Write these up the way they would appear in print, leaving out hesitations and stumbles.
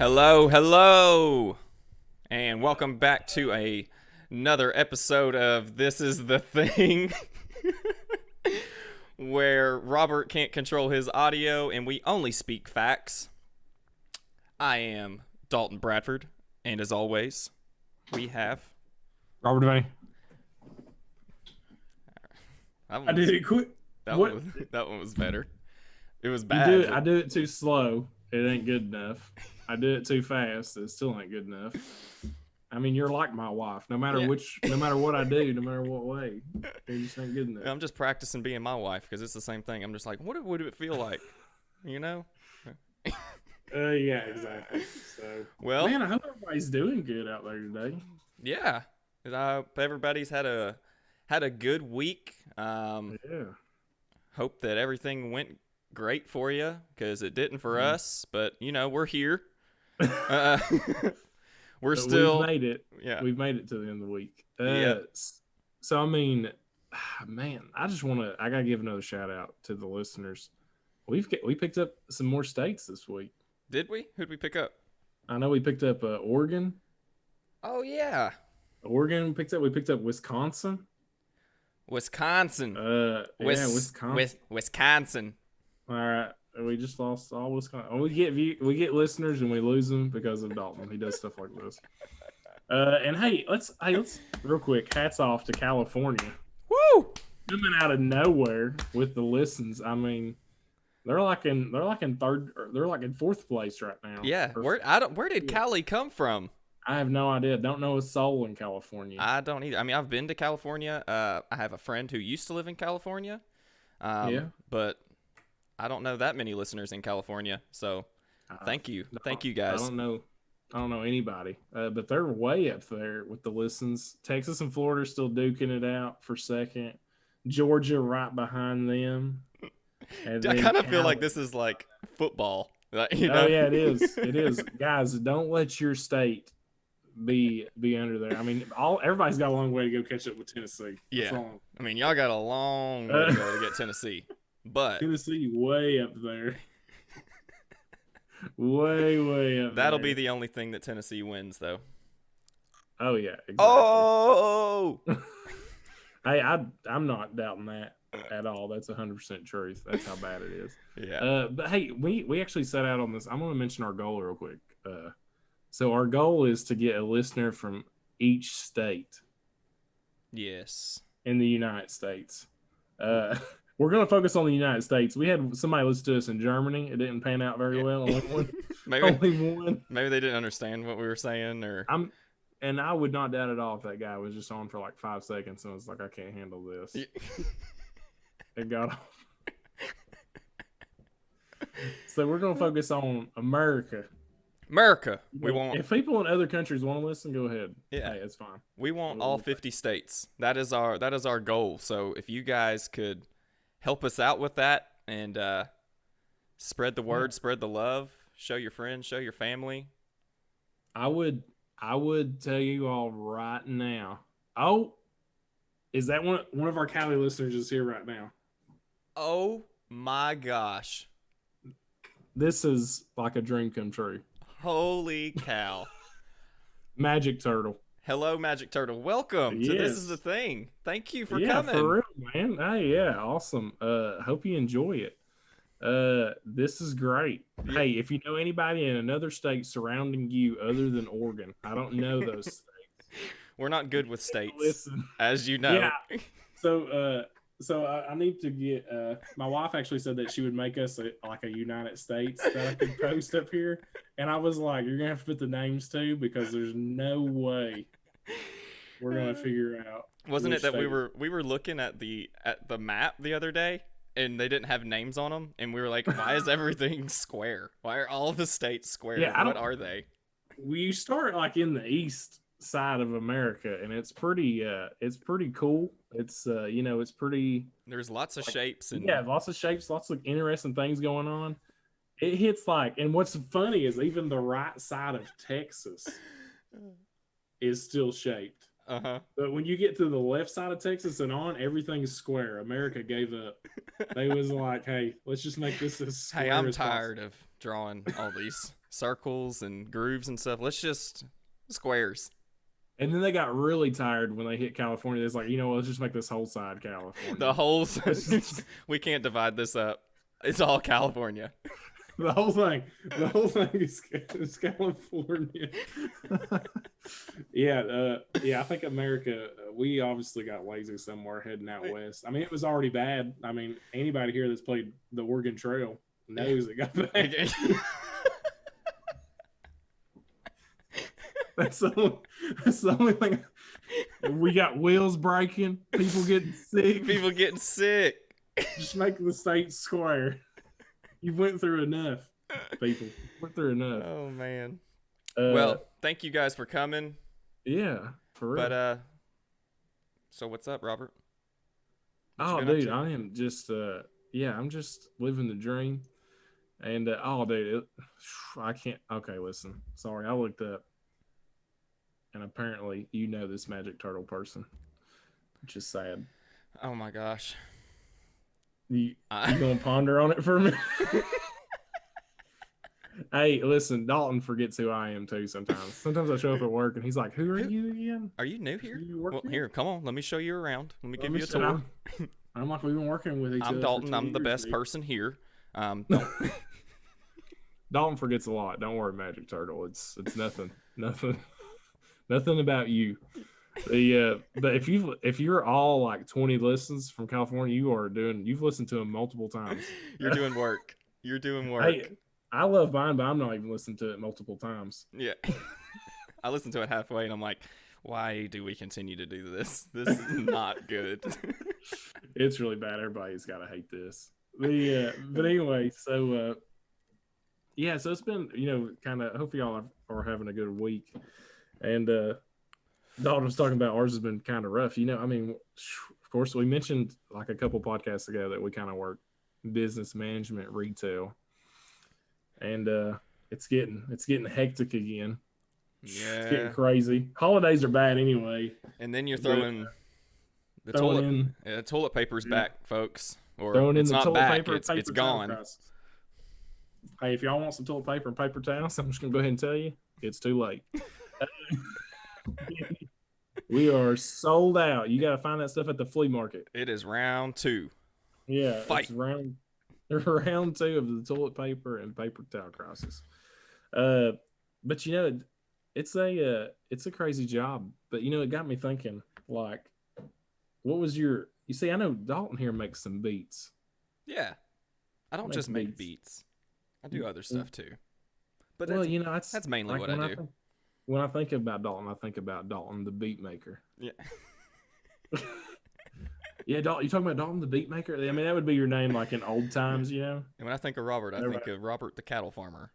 Hello, hello, and welcome back to another episode of This Is the Thing, where Robert can't control his audio and we only speak facts. I am Dalton Bradford, and as always, we have Robert Devane. that I did it quick. That What? that one was better. It was You bad. do it. I do it too slow. It ain't good enough. I do it too fast. It still ain't good enough. I mean, you're like my wife. No matter no matter what I do, no matter what way, it just ain't good enough. I'm just practicing being my wife because it's the same thing. I'm just like, what would it feel like, you know? Yeah, exactly. So, Well, man, I hope everybody's doing good out there today. Yeah, I hope everybody's had a good week. Yeah. Hope that everything went great for you because it didn't for us. But we're here. We're still We've made it. Yeah, We've made it to the end of the week. Yeah. So I mean, man, I gotta give another shout out to the listeners. We picked up some more states this week. Did we? Who'd we pick up? I know we picked up Oregon. Oh yeah, Oregon we picked up Wisconsin. Wisconsin. Wisconsin. Wisconsin. All right, we just lost all Wisconsin. We get listeners and we lose them because of Dalton. He does stuff like this. And let's real quick. Hats off to California. Woo! Coming out of nowhere with the listens. I mean, they're like in fourth place right now. Yeah. Where did Cali come from? I have no idea. Don't know a soul in California. I don't either. I mean, I've been to California. I have a friend who used to live in California. But I don't know that many listeners in California. So thank you. Thank you guys. I don't know anybody. But they're way up there with the listens. Texas and Florida are still duking it out for second. Georgia right behind them. And I kind of feel like this is like football. Oh yeah, it is. It is. Guys, don't let your state be under there. I mean, everybody's got a long way to go catch up with Tennessee. Yeah. I mean, y'all got a long way to go to get Tennessee. But Tennessee way up there. way up that'll there. be the only thing that Tennessee wins, though. Oh yeah, exactly. Oh! Hey, I'm not doubting that at all. That's 100% truth. That's how bad it is. Yeah. But hey, we actually set out on this. I'm going to mention our goal real quick. So our goal is to get a listener from each state. Yes. In the United States. We're going to focus on the United States. We had somebody listen to us in Germany. It didn't pan out very well. Only one. Only one. Maybe they didn't understand what we were saying, or and I would not doubt at all if that guy was just on for like 5 seconds and was like, I can't handle this. It got off. So we're going to focus on America. We want. If people in other countries want to listen, go ahead. Yeah, hey, it's fine. We want all 50 states. That is our goal. So if you guys could help us out with that and spread the word, spread the love, show your friends, show your family. I would tell you all right now. Oh, is that one of our Cali listeners is here right now? Oh my gosh. This is like a dream come true. Holy cow. Magic Turtle. Hello, Magic Turtle. Welcome to This Is the Thing. Thank you for coming. Yeah, for real, man. Hey, yeah, awesome. Hope you enjoy it. This is great. Yeah. Hey, if you know anybody in another state surrounding you other than Oregon, I don't know those states. We're not good with states, listen, as you know. Yeah. So I need to get. My wife actually said that she would make us a United States that I could post up here, and I was like, "You're gonna have to put the names too, because there's no way we're gonna figure out." Wasn't it that we were looking at the map the other day, and they didn't have names on them, and we were like, "Why is everything square? Why are all the states square? Yeah, what are they?" We start like in the east side of America, and it's pretty cool. It's it's pretty. There's lots of shapes and lots of shapes, lots of interesting things going on. It hits and what's funny is even the right side of Texas is still shaped. But when you get to the left side of Texas and on, everything's square. America gave up. They was like, hey, let's just make this as square Hey, I'm as tired of drawing all these circles and grooves and stuff. Let's just squares. And then they got really tired when they hit California. It's like, you know what, let's just make this whole side California. The whole we can't divide this up. It's all California. The whole thing is California. Yeah, I think America, we obviously got lazy somewhere heading out west. I mean, it was already bad. I mean, anybody here that's played the Oregon Trail knows it got bad. That's the only thing. We got wheels breaking, people getting sick. Just make the state square. You went through enough, people. Went through enough. Oh man. Well, thank you guys for coming. Yeah, for real. But so what's up, Robert? Oh, dude, I am just I'm just living the dream. And dude, I can't. Okay, listen. Sorry, I looked up, and apparently you know this magic turtle person, which is sad. Oh my gosh. You gonna ponder on it for a minute? Hey, listen, Dalton forgets who I am too sometimes. Sometimes I show up at work and he's like, "Who are you again? Are you new here? Well, here, come on. Let me show you around. Let me give you a tour." I'm like, we've been working with each other. I'm Dalton. I'm the best person here. Dalton forgets a lot. Don't worry, Magic Turtle. It's nothing about you. But if you're all like 20 listens from California, you've listened to them multiple times. You're doing work. Hey, I love mine, but I'm not even listening to it multiple times. Yeah. I listened to it halfway and I'm like, why do we continue to do this? This is not good. It's really bad. Everybody's got to hate this. But anyway, so so it's been, kind of, hopefully y'all are having a good week. And Dalton was talking about ours has been kind of rough. I mean, of course, we mentioned like a couple podcasts ago that we kind of work business management, retail. And it's getting hectic again. Yeah. It's getting crazy. Holidays are bad anyway. And then you're throwing toilet paper's back, folks. Or throwing it's in the not toilet back, paper, it's gone. Prices. Hey, if y'all want some toilet paper and paper towels, I'm just going to go ahead and tell you, it's too late. We are sold out. You got to find that stuff at the flea market. It is round 2. Yeah. Fight. It's round 2 of the toilet paper and paper towel crisis. But it's a crazy job. But it got me thinking, like, what was you see, I know Dalton here makes some beats. Yeah. I don't just make beats. I do other stuff too. But that's mainly like what I do. When I think about Dalton, I think about Dalton the beat maker. Yeah. Yeah, Dalton, you talking about Dalton the beat maker? I mean, that would be your name like in old times, And when I think of Robert, I think of Robert the cattle farmer.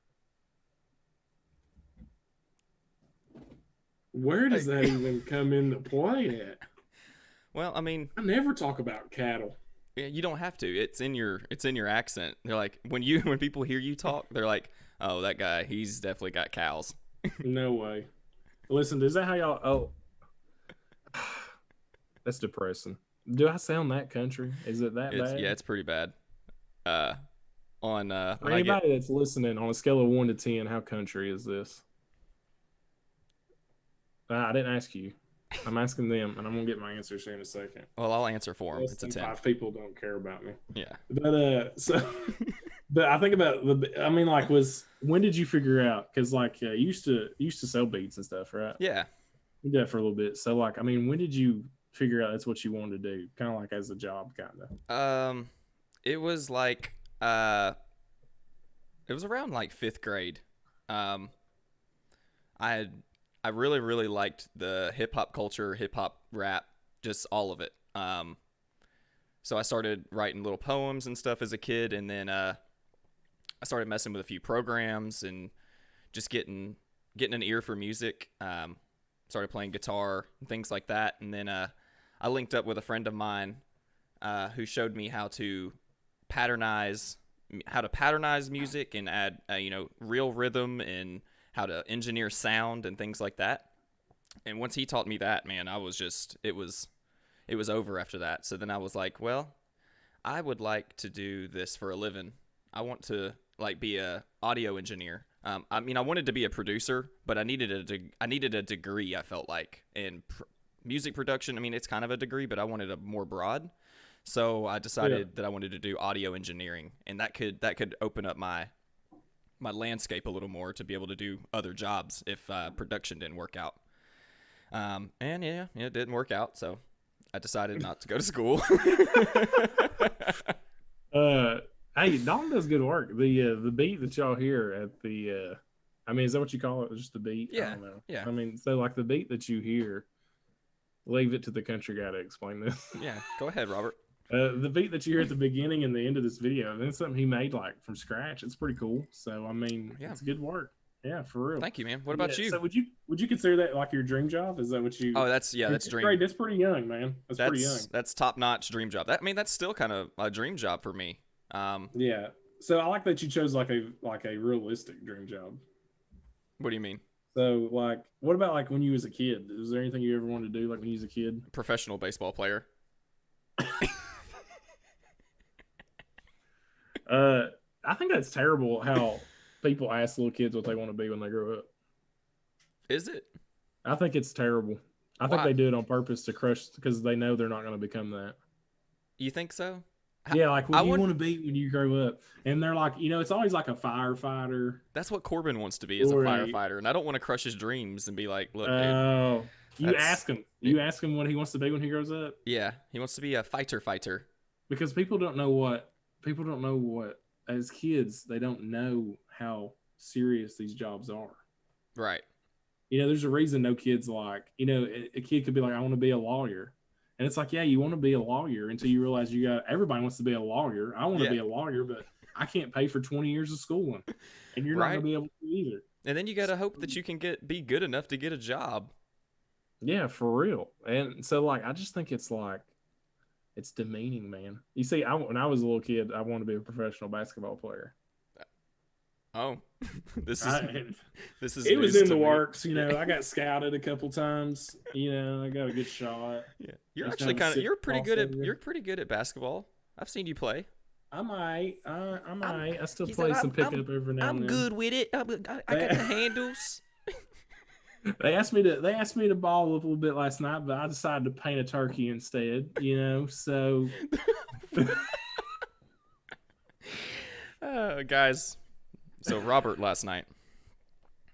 Where does that even come into play at? Well, I mean, I never talk about cattle. Yeah, you don't have to. It's in your accent. They're like when people hear you talk, they're like, "Oh, that guy, he's definitely got cows." No way. Listen, is that how y'all? Oh, that's depressing. Do I sound that country? Is it that bad? Yeah, it's pretty bad. For anybody that's listening, on a scale of 1 to 10, how country is this? I didn't ask you. I'm asking them, and I'm gonna get my answers here in a second. Well, I'll answer for them. It's a 10. 5 people don't care about me. Yeah. But but I think about when did you figure out? Because you used to sell beats and stuff, right? Yeah. You did that for a little bit. So when did you figure out that's what you wanted to do? Kind of like as a job, kind of. It was like it was around like 5th grade. I really, really liked the hip hop culture, hip hop rap, just all of it. So I started writing little poems and stuff as a kid, and then I started messing with a few programs and just getting an ear for music. Started playing guitar and things like that, and then I linked up with a friend of mine who showed me how to patternize music and add real rhythm and how to engineer sound and things like that. And once he taught me that, man, I was just it was over after that. So then I was like, well, I would like to do this for a living. I want to be a audio engineer. I mean, I wanted to be a producer, but I needed a degree. I felt like in music production. I mean, it's kind of a degree, but I wanted a more broad. So I decided that I wanted to do audio engineering, and that could open up my landscape a little more to be able to do other jobs if production didn't work out. And yeah, it didn't work out, so I decided not to go to school. Hey, Dalton does good work. The beat that y'all hear at the, I mean, is that what you call it? Just the beat? Yeah. I don't know. Yeah. I mean, so like the beat that you hear, leave it to the country guy to explain this. Yeah, go ahead, Robert. The beat that you hear at the beginning and the end of this video, that's something he made like from scratch. It's pretty cool. So I mean, it's good work. Yeah, for real. Thank you, man. What about you? So would you consider that like your dream job? Is that what you? Oh, that's dream. Great. That's pretty young, man. That's pretty young. That's top notch dream job. That's still kind of a dream job for me. Yeah. So I like that you chose like a realistic dream job. What do you mean? So like, what about like when you was a kid? Was there anything you ever wanted to do like when you was a kid? Professional baseball player. I think that's terrible how people ask little kids what they want to be when they grow up. Is it? I think it's terrible. I think they do it on purpose to crush because they know they're not going to become that. You think so? Yeah, like what do you want to be when you grow up? And they're like, it's always like a firefighter. That's what Corbin wants to be, is a firefighter. And I don't want to crush his dreams and be like, look, dude. You ask him. You ask him what he wants to be when he grows up? Yeah, he wants to be a fighter. Because people don't know what, as kids, they don't know how serious these jobs are. Right. There's a reason no kids like, a kid could be like, I want to be a lawyer. And it's like, yeah, you want to be a lawyer until you realize everybody wants to be a lawyer. I want to be a lawyer, but I can't pay for 20 years of schooling. And you're not going to be able to either. And then you got to hope that you can be good enough to get a job. Yeah, for real. And so like, I just think it's like, it's demeaning, man. You see, when I was a little kid, I wanted to be a professional basketball player. Oh, this is. It was in the works, I got scouted a couple times. I got a good shot. Yeah, you're pretty good at basketball. I've seen you play. I might. I still play some pickup every now and then. I'm good with it. I got the handles. They asked me to ball a little bit last night, but I decided to paint a turkey instead. So. Guys. So Robert last night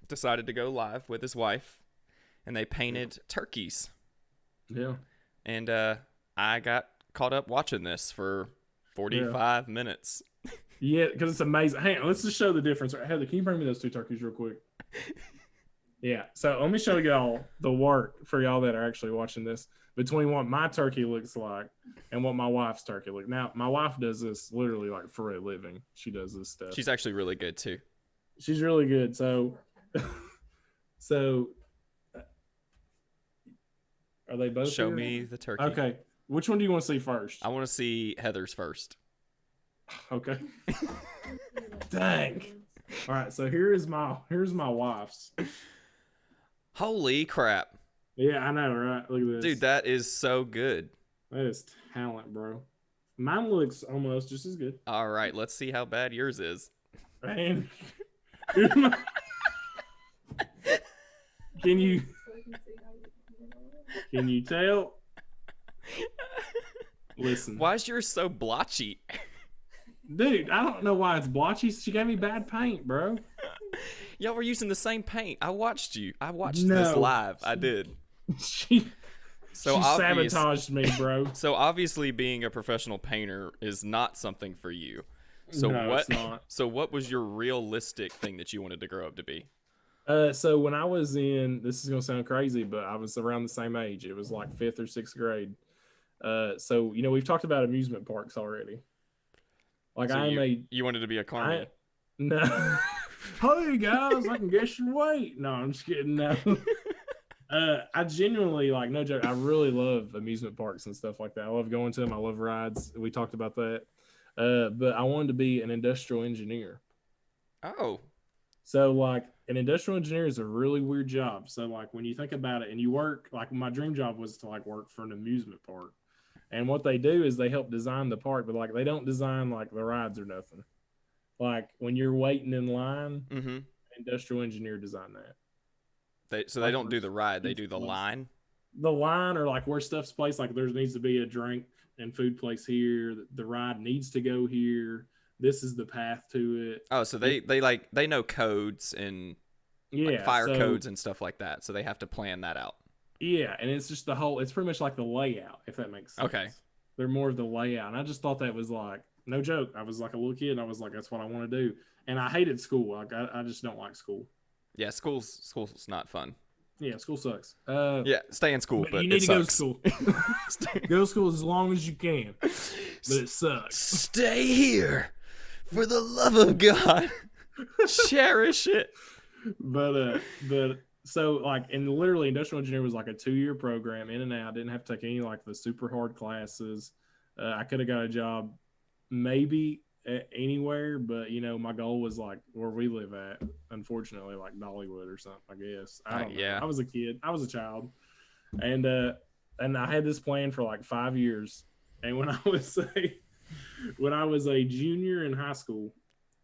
decided to go live with his wife, and they painted turkeys. Yeah. And I got caught up watching this for 45 minutes. Yeah, because it's amazing. Hang on, let's just show the difference. Heather, can you bring me those two turkeys real quick? Yeah. So let me show y'all the work for y'all that are actually watching this between what my turkey looks like and what my wife's turkey looks. Now, my wife does this literally like for a living. She does this stuff. She's actually really good too. She's really good. So are they both Show here? me the turkey. Okay. Which one do you want to see first? I want to see Heather's first. Okay. Dang. All right. So here's my wife's. Holy crap. Yeah, I know, right? Look at this. Dude, that is so good. That is talent, bro. Mine looks almost just as good. All right, let's see how bad yours is. Man. Can you tell? Listen. Why is yours so blotchy? Dude, I don't know why it's blotchy. She gave me bad paint, bro. Y'all were using the same paint. I watched you. I watched this live. I did. She sabotaged me, bro. So obviously being a professional painter is not something for you. So it's not. So what was your realistic thing that you wanted to grow up to be? So when I was this is gonna sound crazy, but I was around the same age. It was like 5th or 6th grade. So we've talked about amusement parks already. Like so you wanted to be a carny. No. Hey guys, I can guess your weight. No, I'm just kidding. No. I genuinely, like, no joke, I really love amusement parks and stuff like that. I love going to them. I love rides. We talked about that. But I wanted to be an industrial engineer. Oh. So, like, an industrial engineer is a really weird job. So, like, when you think about it and you work, like, my dream job was to, like, work for an amusement park. And what they do is they help design the park, but, like, they don't design, like, the rides or nothing. Like, when you're waiting in line, mm-hmm. industrial engineer designed that. They don't do the ride; they do the line. The line, or like where stuff's placed. Like there needs to be a drink and food place here. The ride needs to go here. This is the path to it. Oh, so they know codes and fire codes and stuff like that. So they have to plan that out. Yeah, and it's just it's pretty much like the layout, if that makes sense. Okay. They're more of the layout. And I just thought that was like, no joke. I was like a little kid and I was like, that's what I want to do. And I hated school. Like I just don't like school. Yeah, school's not fun. Yeah, school sucks. Yeah, stay in school, but you need to go to school. Go to school as long as you can, but it sucks. Stay here, for the love of God. Cherish it. But so like, and literally, industrial engineering was like a 2-year program, in and out. Didn't have to take any like the super hard classes. I could have got a job, maybe anywhere, but my goal was like where we live at, unfortunately, like Dollywood or something, I guess. I don't know. Yeah, I was a kid, I was a child, and I had this plan for like 5 years. And when I was a junior in high school,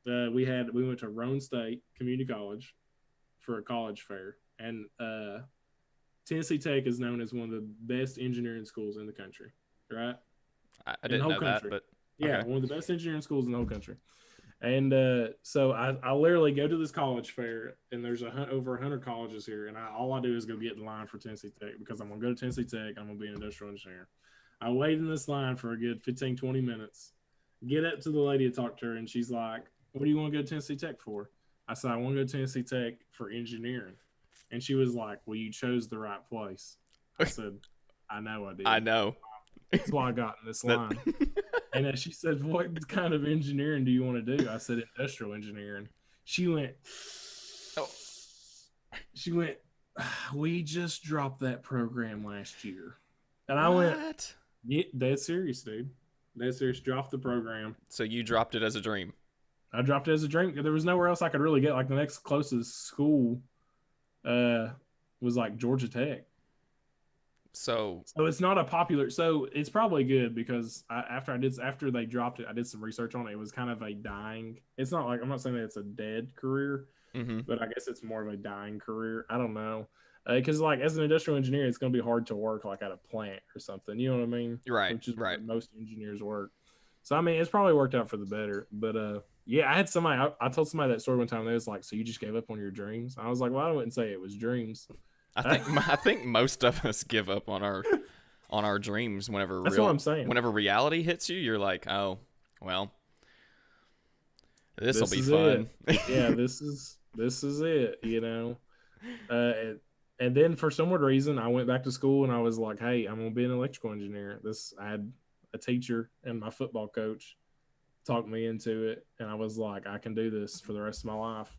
we went to Roane State Community College for a college fair, and Tennessee Tech is known as one of the best engineering schools in the country, right? I didn't know that, but yeah, okay. One of the best engineering schools in the whole country. And so I literally go to this college fair, and there's over 100 colleges here, and all I do is go get in line for Tennessee Tech because I'm going to go to Tennessee Tech. I'm going to be an industrial engineer. I wait in this line for a good 15, 20 minutes, get up to the lady to talk to her, and she's like, what do you want to go to Tennessee Tech for? I said, I want to go to Tennessee Tech for engineering. And she was like, well, you chose the right place. I said, I know I did. I know. That's why I got in this line. And she said, what kind of engineering do you want to do? I said, industrial engineering. She went, we just dropped that program last year. And I went, yeah, that's serious, dude. That's serious. Dropped the program. So you dropped it as a dream. I dropped it as a dream. There was nowhere else I could really get. Like the next closest school was like Georgia Tech. So it's not a popular. So it's probably good because after they dropped it, I did some research on it. It was kind of a dying. It's not like, I'm not saying that it's a dead career, but I guess it's more of a dying career. I don't know, because like as an industrial engineer, it's going to be hard to work like at a plant or something. You know what I mean? Right. Which is right. where most engineers work. So I mean, it's probably worked out for the better. But yeah, I had somebody. I told somebody that story one time. They was like, "So you just gave up on your dreams?" I was like, "Well, I wouldn't say it was dreams." I think most of us give up on our dreams whenever that's what I'm saying. Whenever reality hits you, you're like, oh, well, this will be fun. Yeah, this is it. And then for some weird reason, I went back to school and I was like, hey, I'm gonna be an electrical engineer. I had a teacher and my football coach talked me into it, and I was like, I can do this for the rest of my life.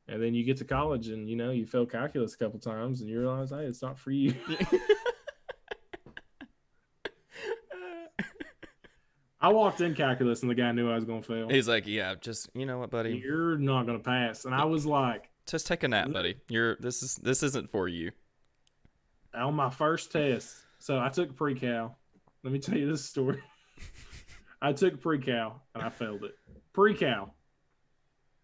And then you get to college and, you fail calculus a couple times and you realize, hey, it's not for you. I walked in calculus and the guy knew I was going to fail. He's like, yeah, just, you know what, buddy? You're not going to pass. And I was like, just take a nap, buddy. This isn't for you. On my first test, so I took pre-cal. Let me tell you this story. I took pre-cal and I failed it. Pre-cal.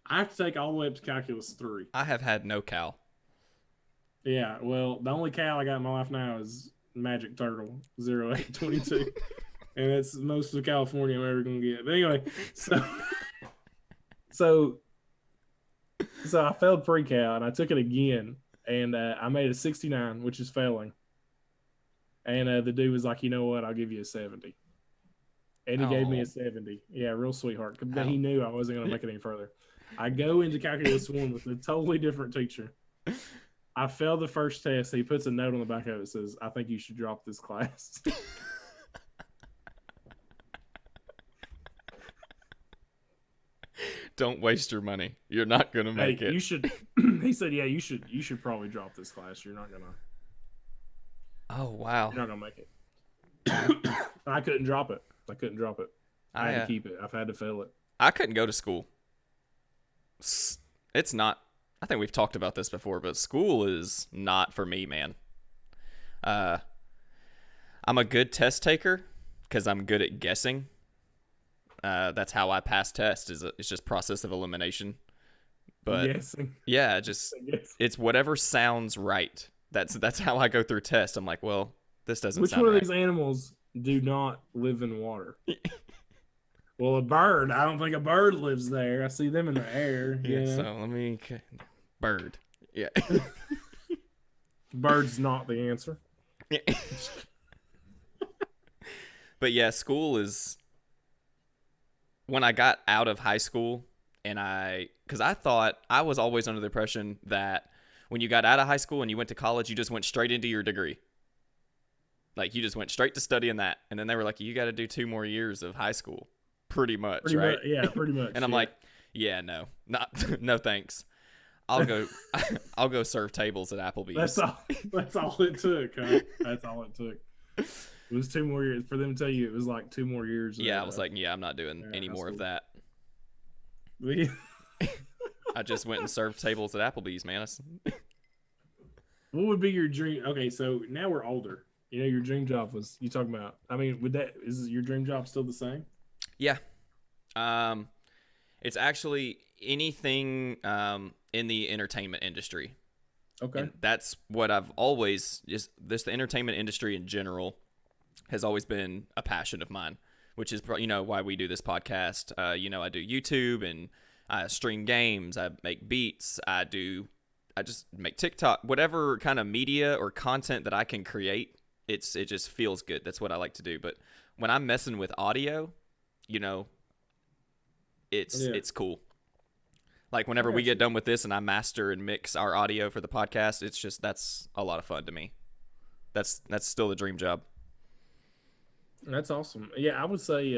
I have to take all the way up to calculus 3. I have had no cal. Yeah, well, the only cal I got in my life now is Magic Turtle 0822. And that's most of California I'm ever going to get. But anyway, so I failed pre-cal and I took it again. And I made a 69, which is failing. And the dude was like, you know what? I'll give you a 70. And he gave me a 70. Yeah, real sweetheart. But he knew I wasn't going to make it any further. I go into calculus 1 with a totally different teacher. I failed the first test. He puts a note on the back of it that says, I think you should drop this class. Don't waste your money. You're not going to make it. You should. He said, yeah, you should probably drop this class. You're not going to. Oh, wow. You're not going to make it. I couldn't drop it. I had to keep it. I've had to fail it. I couldn't go to school. It's not, I think we've talked about this before, but school is not for me, man. I'm a good test taker because I'm good at guessing. That's how I pass tests. It's just process of elimination. But guessing. yeah, just it's whatever sounds right. That's how I go through tests. I'm like, well, this doesn't Which sound one right. of these animals do not live in water? Well, a bird. I don't think a bird lives there. I see them in the air. Yeah, so let me bird. Yeah. Bird's not the answer. But yeah, school is when I got out of high school and because I thought I was always under the impression that when you got out of high school and you went to college, you just went straight into your degree. Like you just went straight to studying that. And then they were like, you got to do 2 more years of high school. Pretty much, right? Yeah, pretty much. And I'm like, yeah, no, no thanks. I'll go serve tables at Applebee's. That's all it took. Huh? That's all it took. It was 2 more years for them to tell you. It was like 2 more years. Yeah, I was like, yeah, I'm not doing any more of that. I just went and served tables at Applebee's, man. What would be your dream? Okay, so now we're older. You know, your dream job was you talking about. I mean, is your dream job still the same? Yeah. It's actually anything in the entertainment industry. Okay. And that's what I've always the entertainment industry in general has always been a passion of mine, which is why we do this podcast. I do YouTube and I stream games, I make beats, I just make TikTok, whatever kind of media or content that I can create. It just feels good. That's what I like to do. But when I'm messing with audio, it's cool. Like whenever we get done with this and I master and mix our audio for the podcast, that's a lot of fun to me. That's still the dream job. That's awesome. Yeah, I would say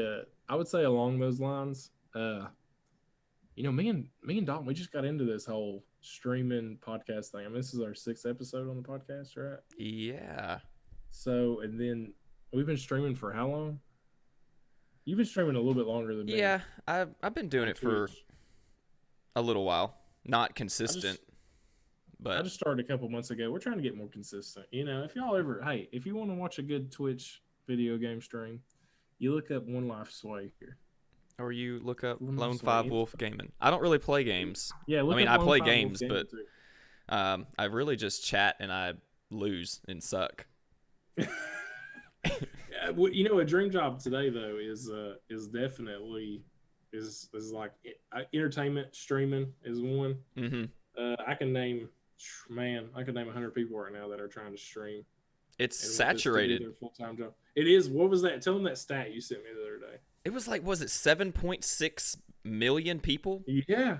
along those lines. Me and Dalton, we just got into this whole streaming podcast thing. I mean, this is our 6th episode on the podcast, right? Yeah. So, and then we've been streaming for how long? You've been streaming a little bit longer than me. Yeah, I've been doing it for a little while. Not consistent, but I just started a couple months ago. We're trying to get more consistent. If y'all if you want to watch a good Twitch video game stream, you look up OneLifesWay here. Or you look up Lone 5 Wolf Gaming. I don't really play games. Yeah, I play games, but I really just chat and I lose and suck. A dream job today though is definitely is like entertainment. Streaming is one. Mm-hmm. I can name 100 people right now that are trying to stream. It's saturated. Their full-time job. It is. What was that? Tell them that stat you sent me the other day. It was like, was it 7.6 million people? Yeah.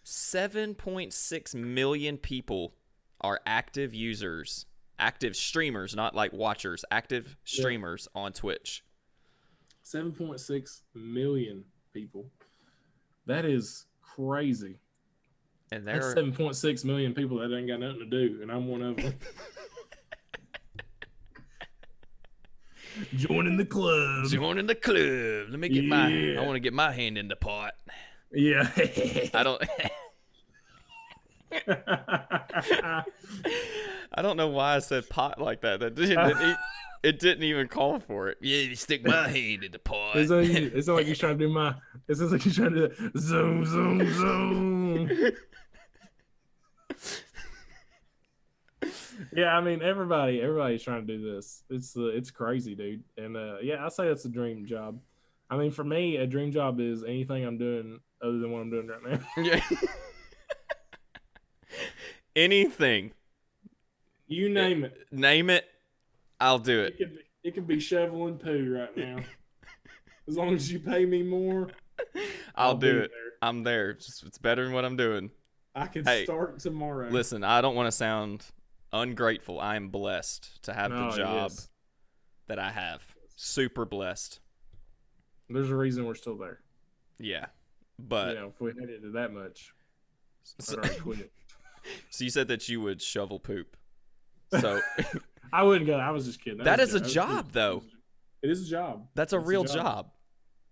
7.6 million people are active users, active streamers, not like watchers, active streamers on Twitch. 7.6 million people. That is crazy. And that's 7.6 million people that ain't got nothing to do, and I'm one of them. Joining the club. Let me get I want to get my hand in the pot. Yeah. I don't. I don't know why I said pot like that. It didn't even call for it. Yeah, you stick my hand in the pot. It's not like you're trying to do it sounds like you're trying to do zoom, zoom, zoom. Yeah, I mean everybody's trying to do this. It's crazy, dude. And I say that's a dream job. I mean, for me, a dream job is anything I'm doing other than what I'm doing right now. Yeah. Anything. You name it. Name it, I'll do it. It could be shoveling poo right now. As long as you pay me more, I'll do it. There. I'm there. It's better than what I'm doing. I can start tomorrow. Listen, I don't want to sound ungrateful. I am blessed to have the job that I have. Super blessed. There's a reason we're still there. Yeah, but if we hated it that much, I'd already quit. So you said that you would shovel poop. So I wouldn't go. I was just kidding. That is a job, though. It is a job. That's a real job.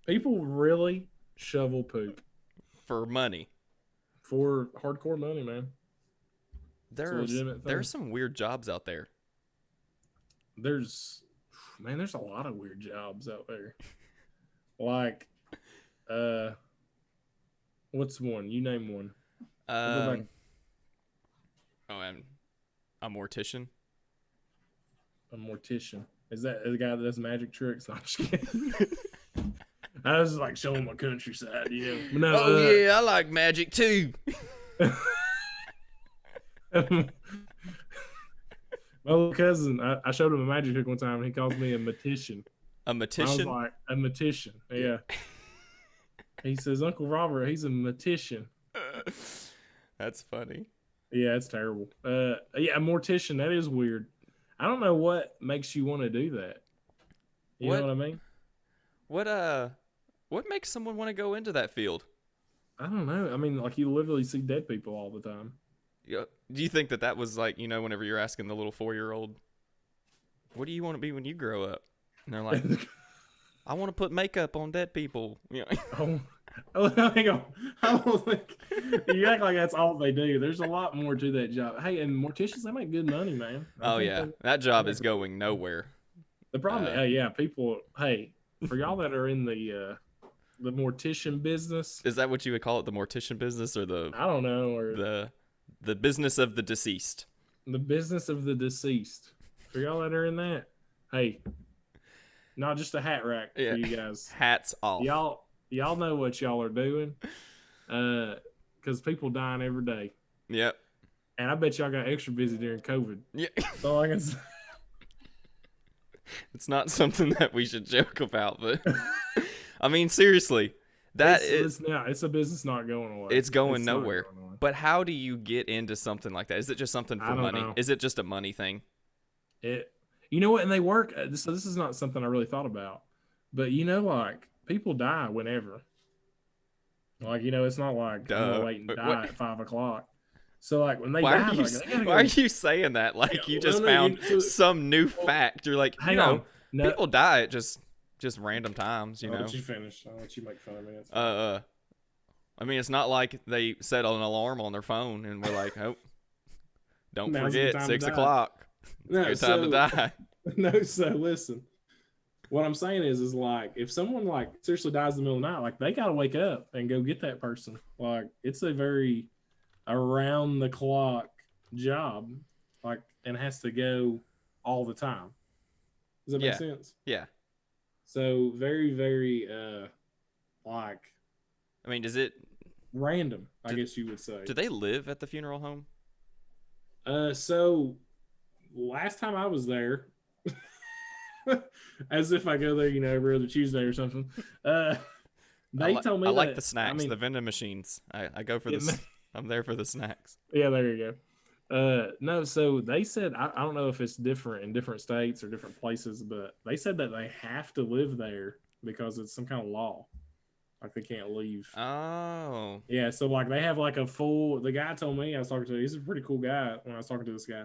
People really shovel poop for money. For hardcore money, man. There's some weird jobs out there. There's a lot of weird jobs out there. Like, what's one? You name one. I'll go back. And a mortician. A mortician. Is that the guy that does magic tricks? No, I'm just kidding. I was like showing my countryside, No, yeah, I like magic too. My little cousin, I showed him a magic trick one time, and he calls me a matician. A matician? I was like, a matician. Yeah. He says, Uncle Robert, he's a matician. That's funny. Yeah, it's terrible. Yeah, a mortician. That is weird. I don't know what makes you want to do that. You know what I mean? What makes someone want to go into that field? I don't know. I mean, like you literally see dead people all the time. Yeah. Do you think that was like, whenever you're asking the little 4-year-old, what do you want to be when you grow up? And they're like, I want to put makeup on dead people. Hang on. I don't think you act like that's all they do. There's a lot more to that job. Hey, and morticians, they make good money, man. That job is going nowhere. The problem, people. Hey, for y'all that are in the mortician business, is that what you would call it? The mortician business, or I don't know, or the business of the deceased. The business of the deceased. For y'all that are in that, hey, not just a hat rack for you guys. Hats off. Y'all know what y'all are doing, because people dying every day. Yep. And I bet y'all got extra busy during COVID. Yeah. That's all I can say. It's not something that we should joke about, but I mean, seriously, it's a business not going away. It's going nowhere. But how do you get into something like that? Is it just something for money? Know. Is it just a money thing? You know what? And they work. So this is not something I really thought about, but like people die whenever. Like it's not like I'm gonna wait and die at 5 o'clock. So like when they die, why are you saying that? Like you just found some new fact. You're like, people die at just random times. I'll let you finish. I'll let you make fun of me. I mean, it's not like they set an alarm on their phone and we're like, oh, don't forget 6 o'clock. It's your time to die. No, so listen. What I'm saying is like if someone like seriously dies in the middle of the night, like they gotta wake up and go get that person. Like it's a very around the clock job, like, and has to go all the time. Does that make sense? Yeah. So very, very like, I mean, does it random, I guess you would say. Do they live at the funeral home? So last time I was there, as if I go there, every other Tuesday or something. They told me I like the snacks, the vending machines. I go for this. I'm there for the snacks. Yeah, there you go. No, so they said, I don't know if it's different in different states or different places, but they said that they have to live there because it's some kind of law. Like they can't leave. Oh. Yeah, so like they have like the guy told me, I was talking to, he's a pretty cool guy when I was talking to this guy.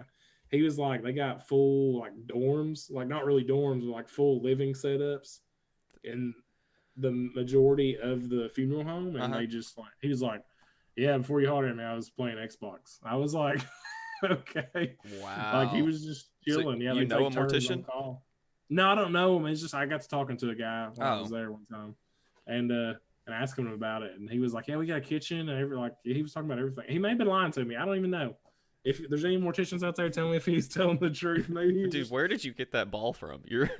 He was like, they got full like dorms, like not really dorms, but like full living setups in the majority of the funeral home. And they just like, he was like, yeah, before you hired me, I was playing Xbox. I was like, okay. Wow. Like he was just chilling. So yeah, you know a mortician? No, I don't know him. It's just I got to talking to a guy when I was there one time, and I asked him about it, and he was like, "Yeah, we got a kitchen and he was talking about everything. He may have been lying to me. I don't even know. If there's any morticians out there, tell me if he's telling the truth. Maybe. Dude, where did you get that ball from? Dude,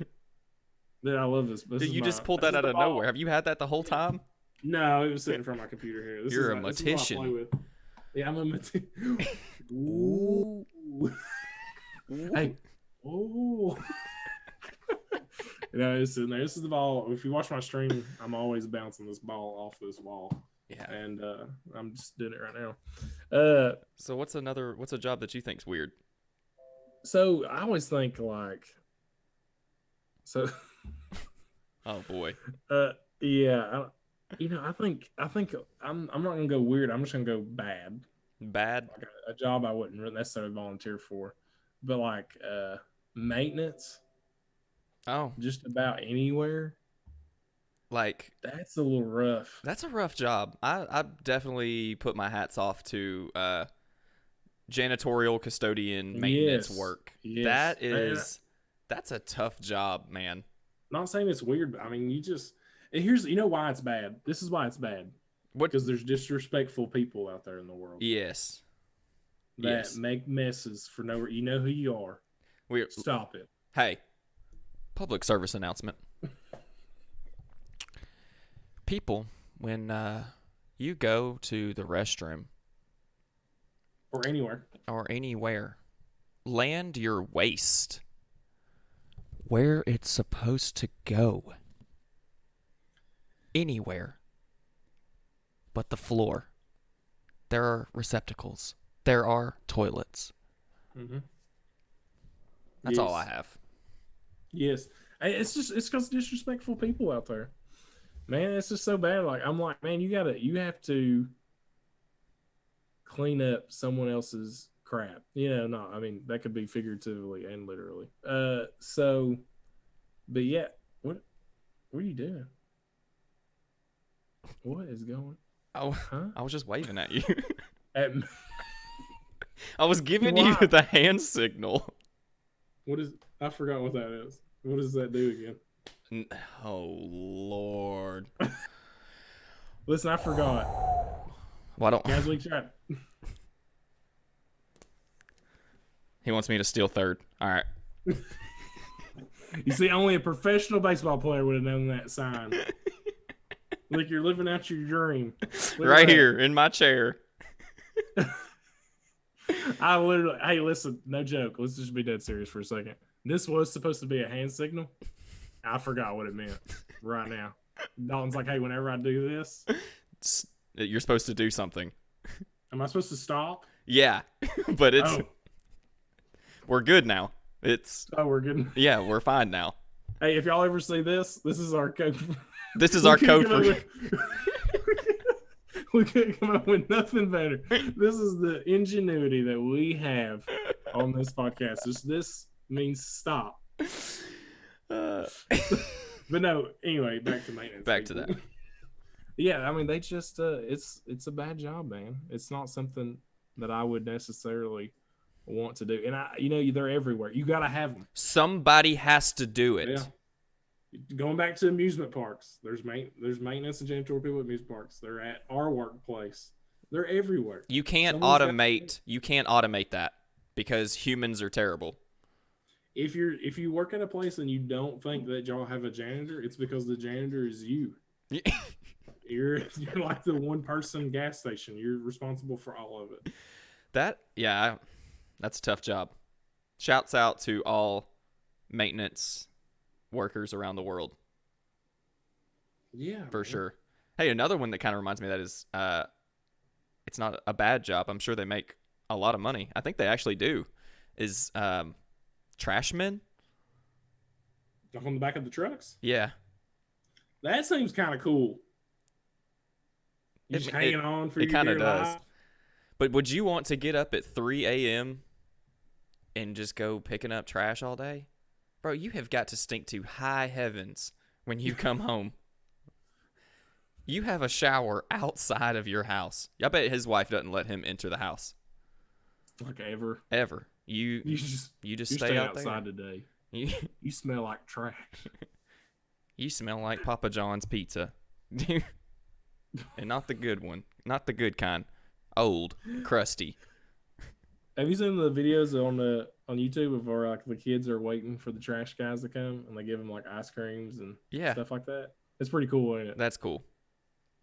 I love this. You just pulled that out of nowhere. Have you had that the whole time? No, it was sitting in front of my computer here. You're a mortician. Yeah, I'm a mortician. Ooh. Hey. Ooh. It's in there. This is the ball. If you watch my stream, I'm always bouncing this ball off this wall. Yeah. And I'm just doing it right now. So what's a job that you think's weird? So I always think like, so. Oh boy. Yeah. I think I'm not gonna go weird. I'm just gonna go bad. Bad. Like a job I wouldn't necessarily volunteer for, but like maintenance. Oh. Just about anywhere. Like that's a little rough. That's a rough job. I definitely put my hats off to janitorial, custodian, maintenance work. Yes. That's a tough job, man. Not saying it's weird, but I mean, you know why it's bad. This is why it's bad. What? Because there's disrespectful people out there in the world. Yes. That make messes for no reason. You know who you are. Stop it. Hey, public service announcement. People, when you go to the restroom or anywhere, land your waste where it's supposed to go. Anywhere but the floor. There are receptacles. There are toilets. Mm-hmm. That's all I have. Yes. It's because disrespectful people out there. Man, it's just so bad. Like, I'm like, man, you have to clean up someone else's crap. No, I mean, that could be figuratively and literally. But yeah, what are you doing? What is going? Oh, huh? I was just waving at you. I was giving you the hand signal. I forgot what that is. What does that do again? Oh, Lord. Listen, I forgot. Why don't... Guys, we chat. He wants me to steal third. All right. You see, only a professional baseball player would have known that sign. Like, you're living out your dream. Right here in my chair. Hey, listen, no joke. Let's just be dead serious for a second. This was supposed to be a hand signal. I forgot what it meant right now. Dalton's like, hey, whenever I do this, you're supposed to do something. Am I supposed to stop? Yeah, but it's we're good now. We're good. Yeah, we're fine now. Hey, if y'all ever see this is our code. This is our code for. We couldn't come up with nothing better. This is the ingenuity that we have on this podcast. This means stop. But no, anyway, back to maintenance. Back to that. Yeah, I mean, they just it's a bad job, man. It's not something that I would necessarily want to do. And they're everywhere. You got to have them. Somebody has to do it. Yeah. Going back to amusement parks, there's maintenance and janitorial people at amusement parks. They're at our workplace. They're everywhere. You can't automate that because humans are terrible. If you work at a place and you don't think that y'all have a janitor, it's because the janitor is you. You're like the one person gas station. You're responsible for all of it. That's a tough job. Shouts out to all maintenance workers around the world. Yeah, for sure. Hey, another one that kind of reminds me of that is it's not a bad job. I'm sure they make a lot of money. I think they actually do. Is trash men? Like on the back of the trucks? Yeah. That seems kind of cool. Just hanging on for your dear life. It kind of does. But would you want to get up at 3 a.m. and just go picking up trash all day? Bro, you have got to stink to high heavens when you come home. You have a shower outside of your house. I bet his wife doesn't let him enter the house. Like ever. Ever. You just stay outside today. You smell like trash. You smell like Papa John's pizza. And not the good one. Not the good kind. Old. Crusty. Have you seen the videos on YouTube of where like the kids are waiting for the trash guys to come and they give them like ice creams and stuff like that? It's pretty cool, ain't it? That's cool.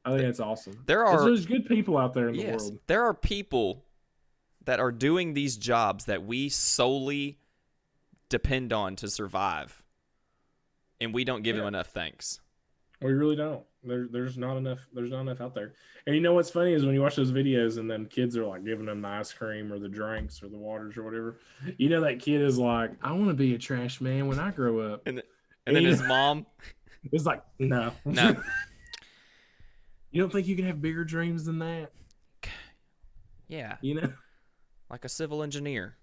I think that's awesome. There's good people out there in the world. There are people that are doing these jobs that we solely depend on to survive, and we don't give them enough thanks. We really don't. There's not enough. There's not enough out there. And you know what's funny is when you watch those videos and then kids are like giving them the ice cream or the drinks or the waters or whatever. You know that kid is like, I want to be a trash man when I grow up. And then his mom is like, no. You don't think you can have bigger dreams than that? Yeah. Like a civil engineer.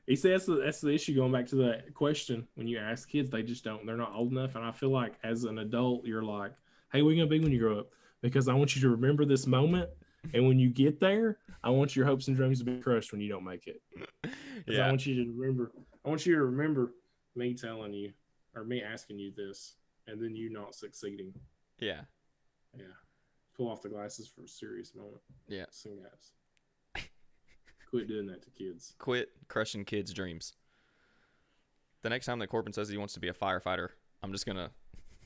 He says that's the issue, going back to that question. When you ask kids, they're not old enough. And I feel like as an adult, you're like, hey, what are you going to be when you grow up? Because I want you to remember this moment. And when you get there, I want your hopes and dreams to be crushed when you don't make it. Yeah. I want you to remember me telling you or me asking you this and then you not succeeding. Yeah. Yeah. Pull off the glasses for a serious moment. Yeah. Some guys. Quit doing that to kids. Quit crushing kids' dreams. The next time that Corbin says he wants to be a firefighter, I'm just going to...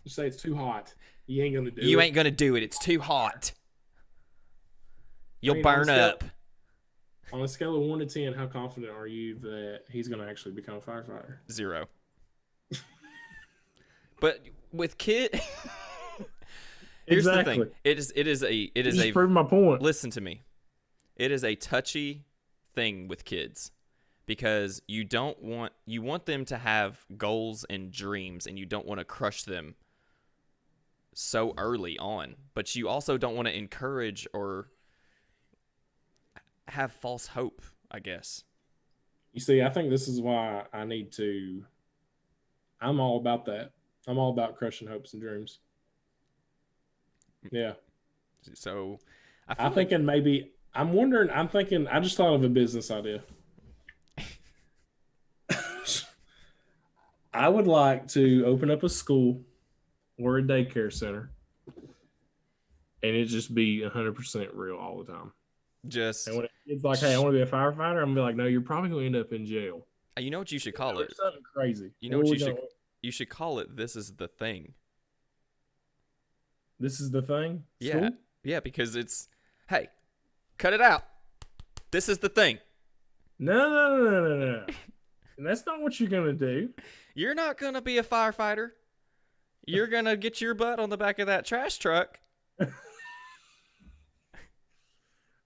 Just say it's too hot. You ain't going to do it. You ain't going to do it. It's too hot. You'll burn up. On a scale of 1 to 10, how confident are you that he's going to actually become a firefighter? 0. But with kid... Here's the thing. It is a proving my point. Listen to me. It is a touchy thing with kids because you want them to have goals and dreams, and you don't want to crush them so early on, but you also don't want to encourage or have false hope, I guess. You see, I think this is why I'm all about that. I'm all about crushing hopes and dreams. Yeah. So I'm thinking, I just thought of a business idea. I would like to open up a school or a daycare center and it just be 100% real all the time. And when it's like, hey, I want to be a firefighter, I'm going to be like, no, you're probably going to end up in jail. You know what you should call it? Something crazy. You know what you should call it? This is the thing. This is the thing? Yeah. School? Yeah, because it's, hey, cut it out. This is the thing. No. That's not what you're going to do. You're not going to be a firefighter. You're going to get your butt on the back of that trash truck.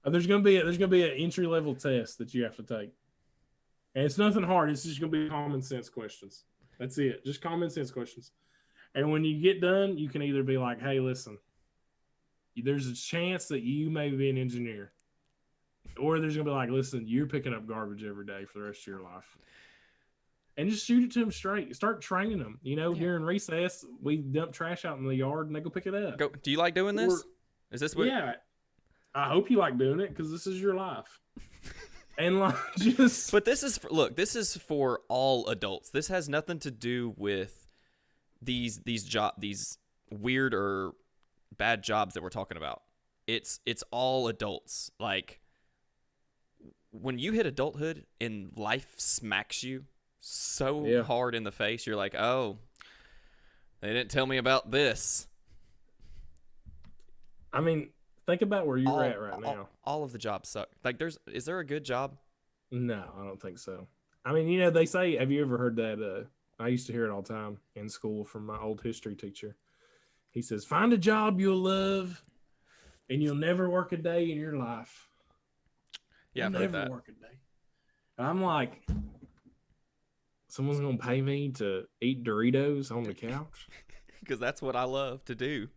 There's going to be an entry level test that you have to take. And it's nothing hard. It's just going to be common sense questions. That's it. Just common sense questions. And when you get done, you can either be like, hey, listen, there's a chance that you may be an engineer. Or there's going to be like, listen, you're picking up garbage every day for the rest of your life. And just shoot it to them straight. Start training them. During recess, we dump trash out in the yard and they go pick it up. Do you like doing this? Is this what? Yeah. I hope you like doing it because this is your life. And But this is for all adults. This has nothing to do with these weird or bad jobs that we're talking about. It's all adults. Like when you hit adulthood and life smacks you so hard in the face, you're like, oh, they didn't tell me about this. I mean, think about where you're at right now. All of the jobs suck. Like, is there a good job? No, I don't think so. I mean, they say, have you ever heard that? I used to hear it all the time in school from my old history teacher. He says, find a job you'll love and you'll never work a day in your life. Yeah, I've heard that. Work a day. And I'm like, someone's going to pay me to eat Doritos on the couch? Because that's what I love to do.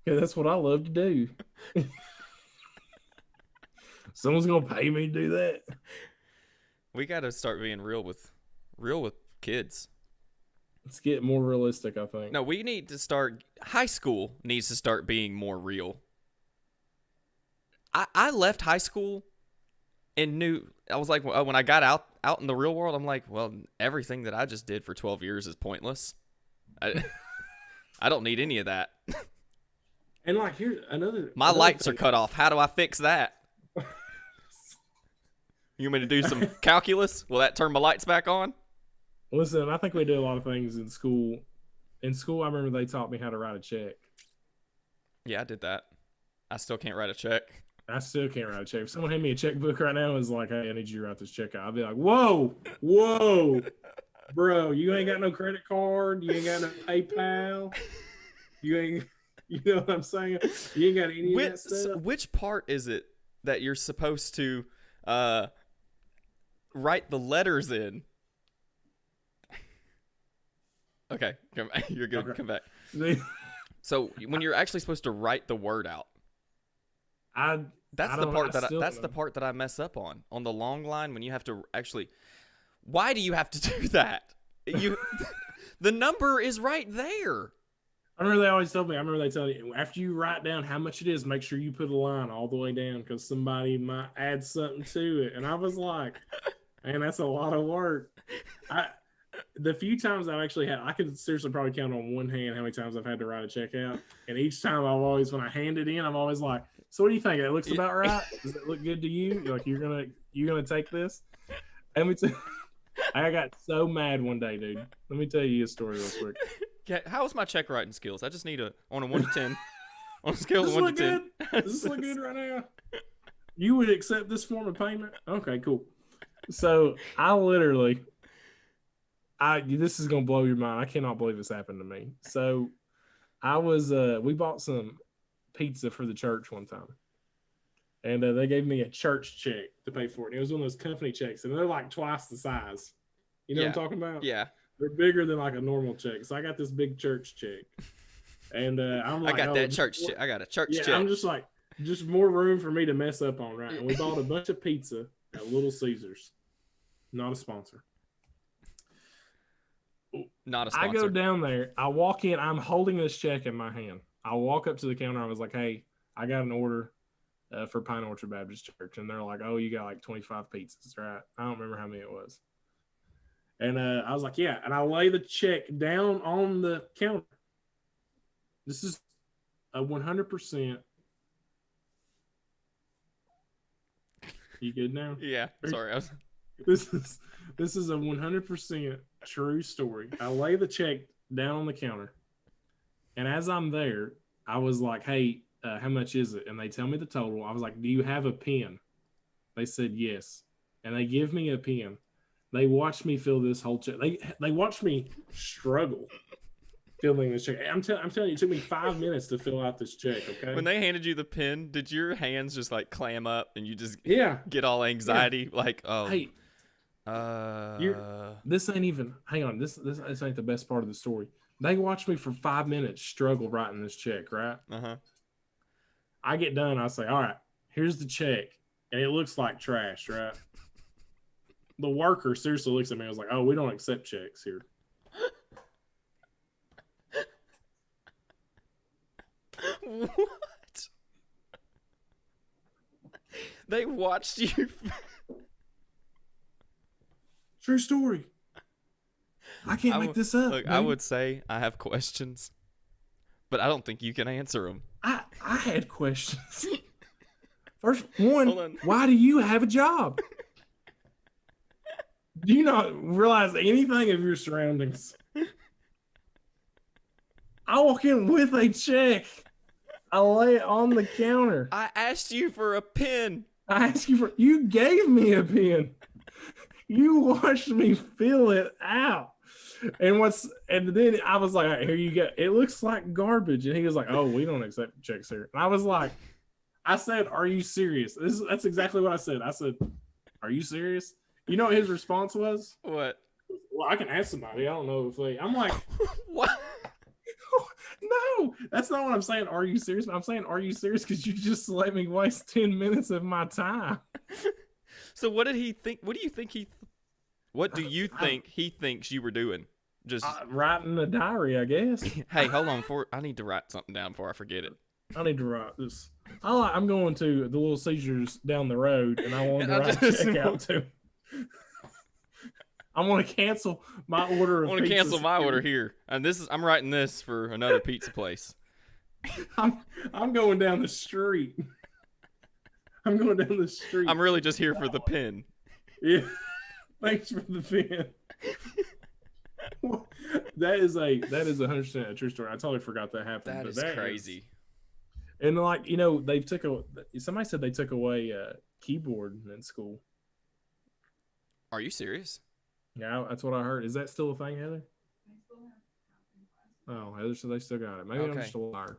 Yeah, that's what I love to do. Someone's going to pay me to do that? We got to start being real with kids. Let's get more realistic, I think. No, we need to start. High school needs to start being more real. I left high school and knew, I was like, when I got out in the real world, I'm like, well, everything that I just did for 12 years is pointless. I don't need any of that. And like, here's another. My lights are cut off. How do I fix that? You want me to do some calculus? Will that turn my lights back on? Listen, I think we do a lot of things in school. In school, I remember they taught me how to write a check. Yeah, I did that. I still can't write a check. I still can't write a check. If someone handed me a checkbook right now and was like, hey, I need you to write this check out, I'd be like, whoa, bro, you ain't got no credit card. You ain't got no PayPal. You know what I'm saying? You ain't got any of that stuff. Which part is it that you're supposed to write the letters in? Okay, you're good. Okay. Come back. So when you're actually supposed to write the word out, that's the part that I mess up on the long line when you have to actually. Why do you have to do that? The number is right there. I remember they always told me. I remember they tell you after you write down how much it is, make sure you put a line all the way down because somebody might add something to it. And I was like, man, that's a lot of work. the few times I've actually had, I could seriously probably count on one hand how many times I've had to write a check out. And each time I've always, when I hand it in, I'm always like, so what do you think? It looks about right? Does it look good to you? Like, you're gonna take this? I got so mad one day, dude. Let me tell you a story real quick. Okay, how's my check writing skills? I just need on a 1 to 10. On a scale of 1 to 10. Does this look good right now? You would accept this form of payment? Okay, cool. So I literally, this is gonna blow your mind. I cannot believe this happened to me. So I was, we bought some pizza for the church one time, and they gave me a church check to pay for it. And it was one of those company checks, and they're like twice the size. You know what I'm talking about? Yeah. They're bigger than like a normal check. So I got this big church check, and I'm like, I got that church check. I got a church check. I'm just like, just more room for me to mess up on, right? And we bought a bunch of pizza at Little Caesars. Not a sponsor. Not a sponsor. I go down there. I walk in. I'm holding this check in my hand. I walk up to the counter. I was like, hey, I got an order for Pine Orchard Baptist Church. And they're like, oh, you got like 25 pizzas, right? I don't remember how many it was. And I was like, yeah. And I lay the check down on the counter. This is a 100%. You good now? Yeah. Sorry. This is a 100% true story. I lay the check down on the counter, and as I'm there, I was like, hey, how much is it? And they tell me the total. I was like, do you have a pen? They said yes. And they give me a pen. They watched me fill this whole check. They watched me struggle filling this check. I'm telling you, it took me 5 minutes to fill out this check, okay? When they handed you the pen, did your hands just like clam up and you just get all anxiety? Yeah. Like, oh. Hey, this ain't even, hang on, this ain't the best part of the story. They watched me for 5 minutes struggle writing this check, right? Uh-huh. I get done, I say, all right, here's the check. And it looks like trash, right? The worker seriously looks at me and was like, oh, we don't accept checks here. What? They watched you. True story. I can't make this up. Look, I would say I have questions, but I don't think you can answer them. I had questions. First one, why do you have a job? Do you not realize anything of your surroundings? I walk in with a check. I lay it on the counter. I asked you for a pen. You gave me a pen. You watched me fill it out. And then I was like, all right, here you go. It looks like garbage. And he was like, oh, we don't accept checks here. And I was like, I said, are you serious? That's exactly what I said. I said, are you serious? You know what his response was? What? Well, I can ask somebody. I don't know if I'm like, what? No, that's not what I'm saying. Are you serious? I'm saying, are you serious? Because you just let me waste 10 minutes of my time. So what did he think? What do you think he thinks you were doing? Just writing a diary, I guess. Hey, hold on. I need to write something down before I forget it. I need to write this. I'm going to the Little Caesars down the road, and I want to write a check out to. I want to cancel my order. I want to cancel my order here, and I'm writing this for another pizza place. I'm going down the street. I'm going down the street. I'm really just here for the pen. Yeah, thanks for the pen. That is 100% a true story. I totally forgot that happened. That is crazy. And like, somebody said they took away keyboard in school. Are you serious? Yeah, that's what I heard. Is that still a thing, Heather? Oh, Heather said they still got it. Maybe I'm just a liar.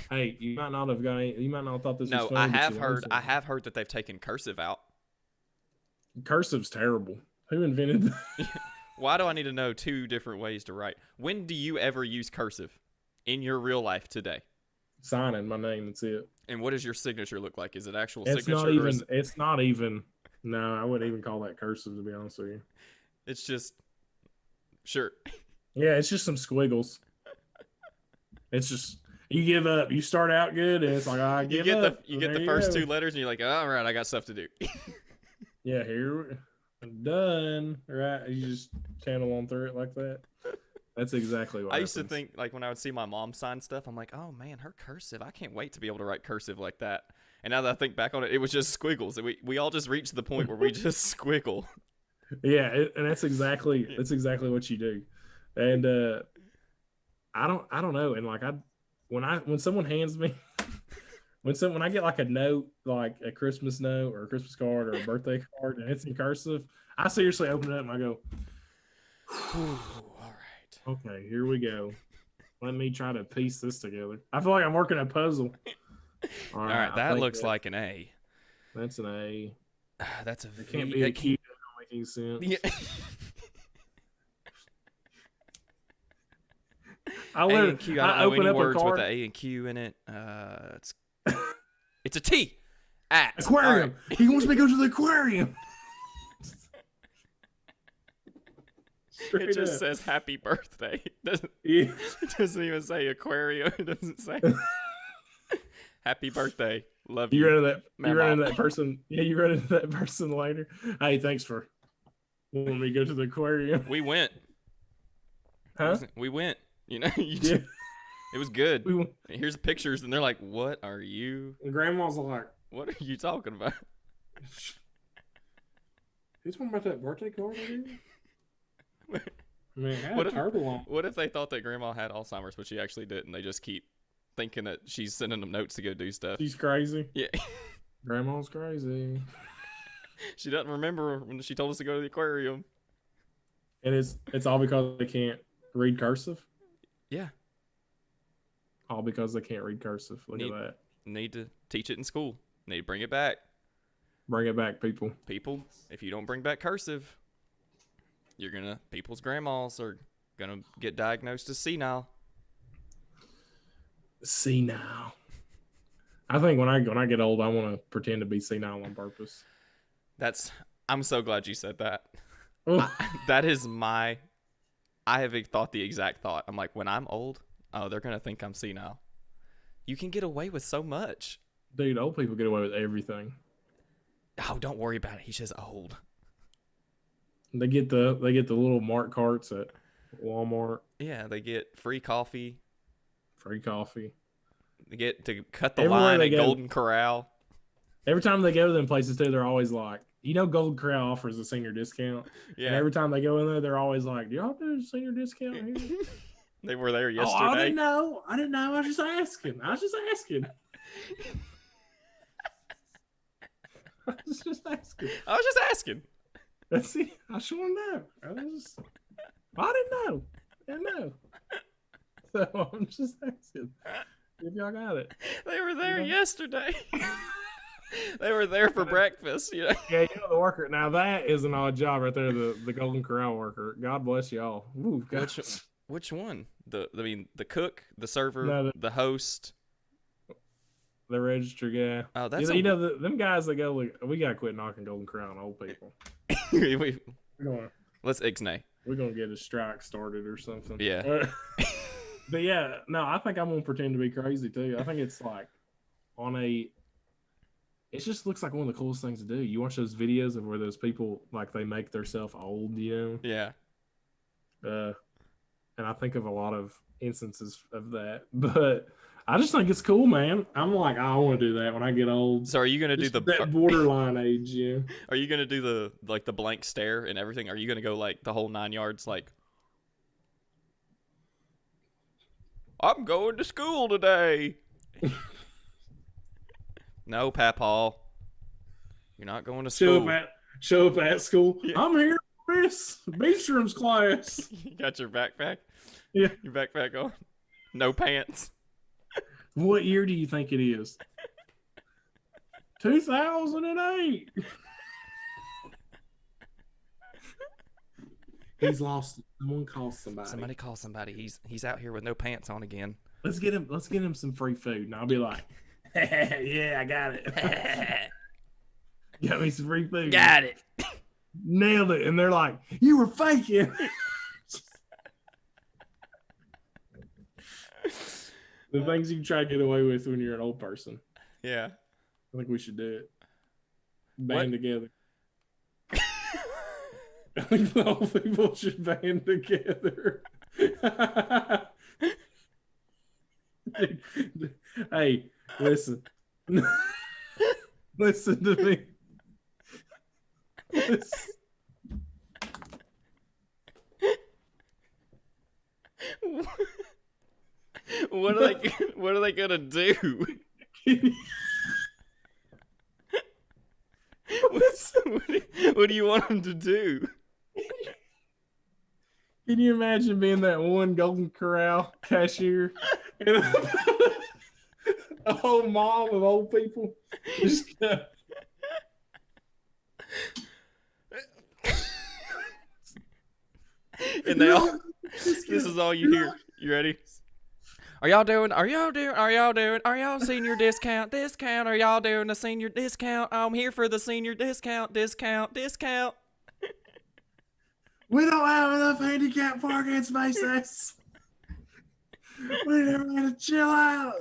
Hey, you might not have thought this was funny. No, I have heard that they've taken cursive out. Cursive's terrible. Who invented that? Why do I need to know 2 different ways to write? When do you ever use cursive in your real life today? Signing my name, that's it. And what does your signature look like? Is it actual signature? It's not even. No, I wouldn't even call that cursive, to be honest with you. It's just, sure. Yeah, it's just some squiggles. It's just, you give up. You start out good, and it's like, I give up. You get the first 2 letters, and you're like, all right, I got stuff to do. Yeah, here. Done. Right? You just channel on through it like that. That's exactly what I used to happens. think, like, when I would see my mom sign stuff, I'm like, oh man, her cursive. I can't wait to be able to write cursive like that. And now that I think back on it, it was just squiggles. And we all just reached the point where we just squiggle. Yeah, and that's exactly Yeah. what you do. And I don't know. And like when someone hands me when I get like a note, like a Christmas note or a Christmas card or a birthday card, and it's in cursive, I seriously open it up and I go, All right. okay, here we go. Let me try to piece this together. I feel like I'm working a puzzle. All right, I that think looks like an A. that's an A. That's a It V. can't be a Q. That don't make any sense. Yeah. I A and Q. I don't know open any up a words with card. the A and Q in it. It's a T. At Aquarium. All He wants me to go to the aquarium. It just says happy birthday. Yeah. It doesn't even say aquarium. It doesn't say happy birthday. Love You you. run into that. Mama. You run into that person. Yeah, you run into that person later. Hey, thanks for wanting me to go to the aquarium. We went. Huh? We went. You know, Yeah. it was good. We went. Here's pictures, and they're like, "What are you? And Grandma's like, What are you talking about?" "Who's talking about that birthday card I gave you?" I mean, it had What a if- turtle on. What if they thought that Grandma had Alzheimer's, but she actually didn't? They just keep thinking that she's sending them notes to go do stuff. She's crazy. Yeah, Grandma's crazy. she doesn't remember when she told us to go to the aquarium. And it's all because they can't read cursive. Yeah, All because they can't read cursive. Look at that. need to teach it in school. Need to bring it back. Bring it back, people. People, if you don't bring back cursive, people's grandmas are gonna get diagnosed as senile. Senile. I think when I get old, I want to pretend to be senile on purpose. I'm so glad you said that. Oh, That is I have thought the exact thought. I'm like, when I'm old, oh, they're gonna think I'm senile. You can get away with so much. dude, old people get away with everything. Oh, don't worry about it. He's just old. They get the little Mart carts at Walmart. Yeah, they get free coffee. Free coffee. They get to cut the Everywhere line they at go. Golden Corral. Every time they go to them places too, they're always like, Golden Corral offers a senior discount. Yeah, And every time they go in there, they're always like, "Do y'all do a senior discount here?" they were there Oh, yesterday. I didn't know. I was just asking. I was just asking. I was just asking. Let's see. I just want to know. I didn't know. I didn't know. So I'm just asking if y'all got it. They were there Yeah. yesterday. They were there for breakfast. You know. Yeah, the worker. Now that is an odd job right there. The Golden Corral worker. God bless y'all. Ooh, Which one? The cook, the server, No, the host. the register guy. Oh, that's them guys that go. Like, we gotta quit knocking Golden Corral on old people. Let's ixnay. We're gonna get a strike started or something. Yeah. But yeah, no, I think I'm gonna pretend to be crazy too. I think it's like it just looks like one of the coolest things to do. You watch those videos of where those people like they make themselves old, Yeah. and I think of a lot of instances of that. But I just think it's cool, man. I'm like, I want to do that when I get old. So are you gonna do Just that borderline age, yeah. Are you gonna do the blank stare and everything? Are you gonna go like the whole 9 yards? Like, I'm going to school today. No, Papaw. You're not going to school. Show up at school. Yeah. I'm here for Miss Beechram's class. You got your backpack? Yeah. Your backpack on? No pants? What year do you think it is? 2008. He's lost. Someone call somebody. Somebody call somebody. He's out here with no pants on again. Let's get him some free food, and I'll be like, yeah, I got it. Got me some free food. Got it. Nailed it. And they're like, you were faking. The things you can try to get away with when you're an old person. Yeah. I think we should do it. Band together. I think the old people should band together. Hey, listen. Listen to me. Listen. What are they gonna do? What do you want them to do? Can you imagine being that one Golden Corral cashier and a whole mob of old people just and they all this is all you hear. You ready? Are y'all senior discount? Are y'all doing a senior discount? I'm here for the senior discount. We don't have enough handicap parking spaces. We never gonna chill out.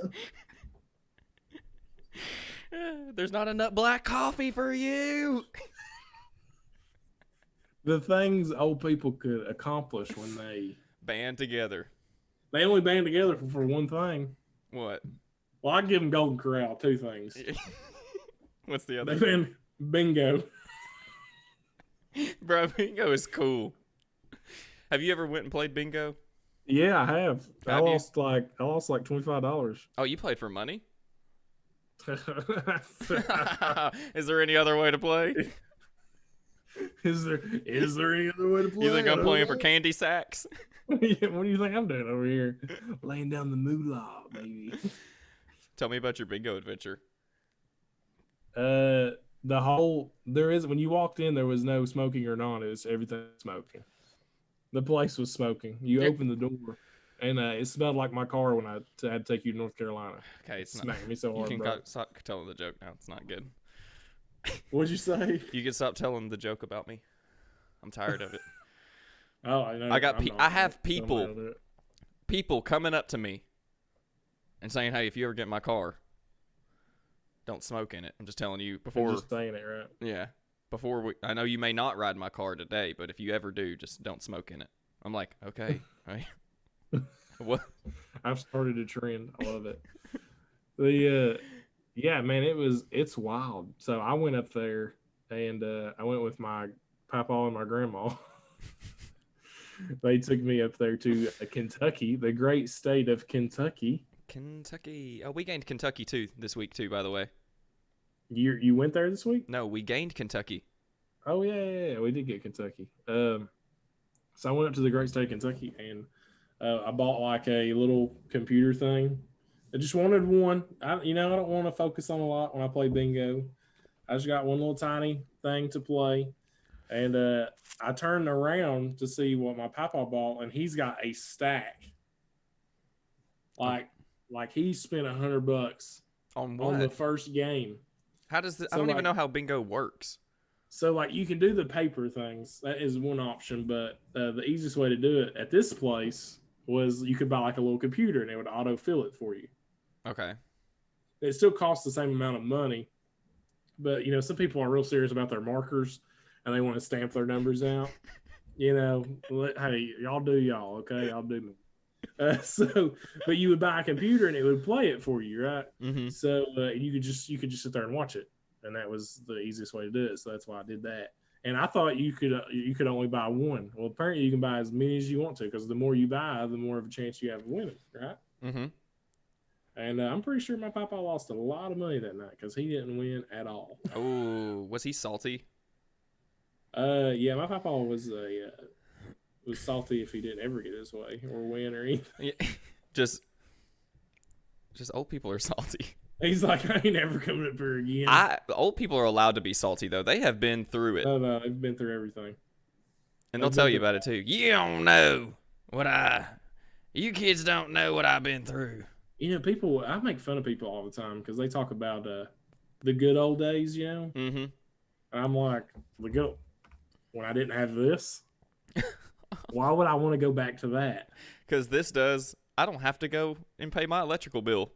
There's not enough black coffee for you. The things old people could accomplish when they band together. They only band together for one thing. What? Well, I give them Golden Corral 2 things. What's the other? They band bingo. Bro, bingo is cool. Have you ever went and played bingo? Yeah, I have. I lost like $25. Oh, you played for money? Is there any other way to play? Is there any other way to play? You think I'm playing for candy sacks? What do you think I'm doing over here? Laying down the moolah, baby. Tell me about your bingo adventure. When you walked in, there was no smoking or non. It was everything smoking. The place was smoking. You opened the door, and it smelled like my car when I had to take you to North Carolina. Okay, it's smacked me so hard. You bro. can stop telling the joke now. It's not good. What'd you say? You can stop telling the joke about me. I'm tired of it. Oh, I know. I have people coming up to me and saying, "Hey, if you ever get in my car, don't smoke in it." I'm just telling you before. You're just saying it, right? Yeah. I know you may not ride my car today, but if you ever do, just don't smoke in it. I'm like, okay. Right. What? I've started a trend. I love it. Yeah, man, it's wild. So I went up there and I went with my papa and my grandma. They took me up there to Kentucky, the great state of Kentucky. Kentucky. Oh, we gained Kentucky this week too, by the way. You went there this week? No, we gained Kentucky. Oh yeah, we did get Kentucky. So I went up to the great state of Kentucky and I bought like a little computer thing. I just wanted one. I don't want to focus on a lot when I play bingo. I just got one little tiny thing to play. And I turned around to see what my papa bought, and he's got a stack. Like he spent $100 $100 on the first game. How does I don't even know how bingo works. So like you can do the paper things. That is one option, but the easiest way to do it at this place was you could buy like a little computer, and it would autofill it for you. Okay. It still costs the same amount of money, but some people are real serious about their markers. And they want to stamp their numbers out. Hey, y'all do y'all, okay? I'll do me. But you would buy a computer and it would play it for you, right? Mm-hmm. So you could just sit there and watch it, and that was the easiest way to do it. So that's why I did that. And I thought you could only buy one. Well, apparently you can buy as many as you want to, because the more you buy, the more of a chance you have of winning, right? Mm-hmm. And I'm pretty sure my papa lost a lot of money that night because he didn't win at all. Oh, was he salty? Yeah, my papa was salty if he didn't ever get his way or win or anything. Yeah, just old people are salty. He's like, I ain't never coming up here again. Old people are allowed to be salty though. They have been through it. No, they've been through everything, and they'll tell you about it too. You don't know you kids don't know what I've been through. I make fun of people all the time because they talk about the good old days, Mm-hmm. And I'm like, when I didn't have this, why would I want to go back to that? Because I don't have to go and pay my electrical bill.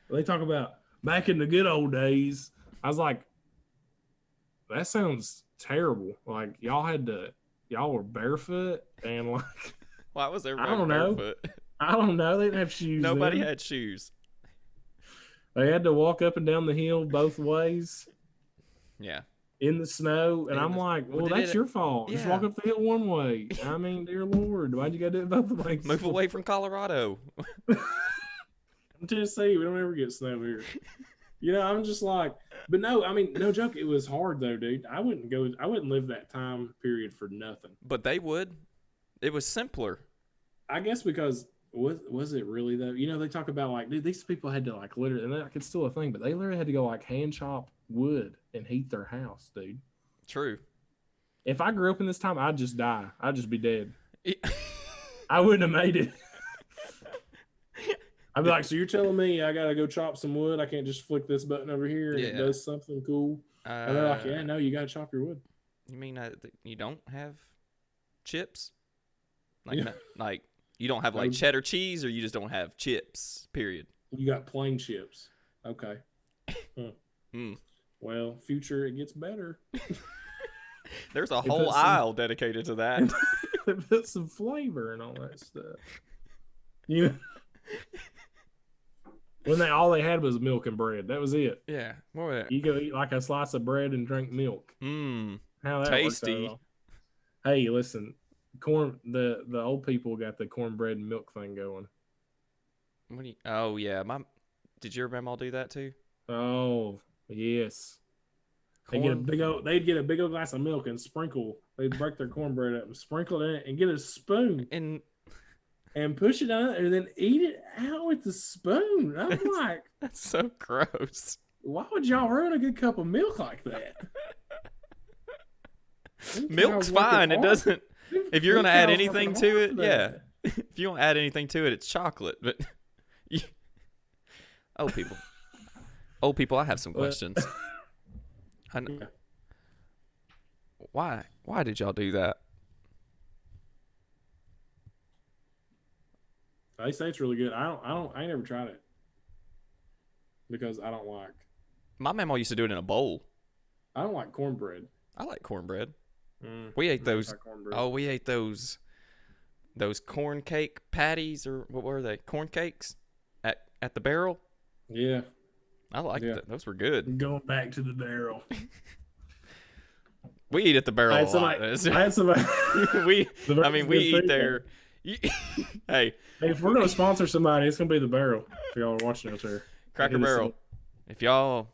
They talk about back in the good old days. I was like, that sounds terrible. Like y'all were barefoot and like Why was I everybody don't know. barefoot? I don't know. They didn't have shoes. Nobody then. had shoes. They had to walk up and down the hill both ways. Yeah. In the snow, and I'm like, well, that's your fault. Yeah. Just walk up the hill one way. I mean, dear Lord, why'd you gotta do it both ways? Move away from Colorado. I'm Tennessee, we don't ever get snow here. I'm just like, but no, I mean, no joke, it was hard though, dude. I wouldn't live that time period for nothing. But they would. It was simpler. I guess because was it really though? They talk about like, dude, these people had to like literally, and like, it's still a thing, but they literally had to go like hand chop wood and heat their house, dude. True. If I grew up in this time, I'd just die. I'd just be dead. I wouldn't have made it. I'd be like, so you're telling me I gotta go chop some wood? I can't just flick this button over here and it does something cool? And they're like, yeah, no, you gotta chop your wood. You mean you don't have chips? Like you don't have like cheddar cheese, or you just don't have chips? Period. You got plain chips. Okay. Well, future, it gets better. There's a whole aisle dedicated to that. Put some flavor and all that stuff. When all they had was milk and bread. That was it. Yeah. More of that. You go eat like a slice of bread and drink milk. How that tasty. Works out. Hey, listen, the old people got the cornbread and milk thing going. Oh yeah, did your grandma do that too? Oh yes. They'd get a big old glass of milk and they'd break their cornbread up and sprinkle it in it and get a spoon and push it on and then eat it out with the spoon. I'm like, that's so gross. Why would y'all ruin a good cup of milk like that? Milk's fine. It doesn't. If you're gonna add anything to it, yeah. If you don't add anything to it, it's chocolate. But old people, I have some questions. Why did y'all do that? They say it's really good. I ain't never tried it because I don't like. My mama used to do it in a bowl. I don't like cornbread. I like cornbread. We ate those. Oh, we ate those corn cake patties, or what were they? Corn cakes at the barrel. Yeah, I liked it. Those were good. Going back to the barrel. We eat at the barrel a lot. I had somebody. we eat there. Hey, if we're gonna sponsor somebody, it's gonna be the barrel. If y'all are watching us here, Cracker Barrel. If y'all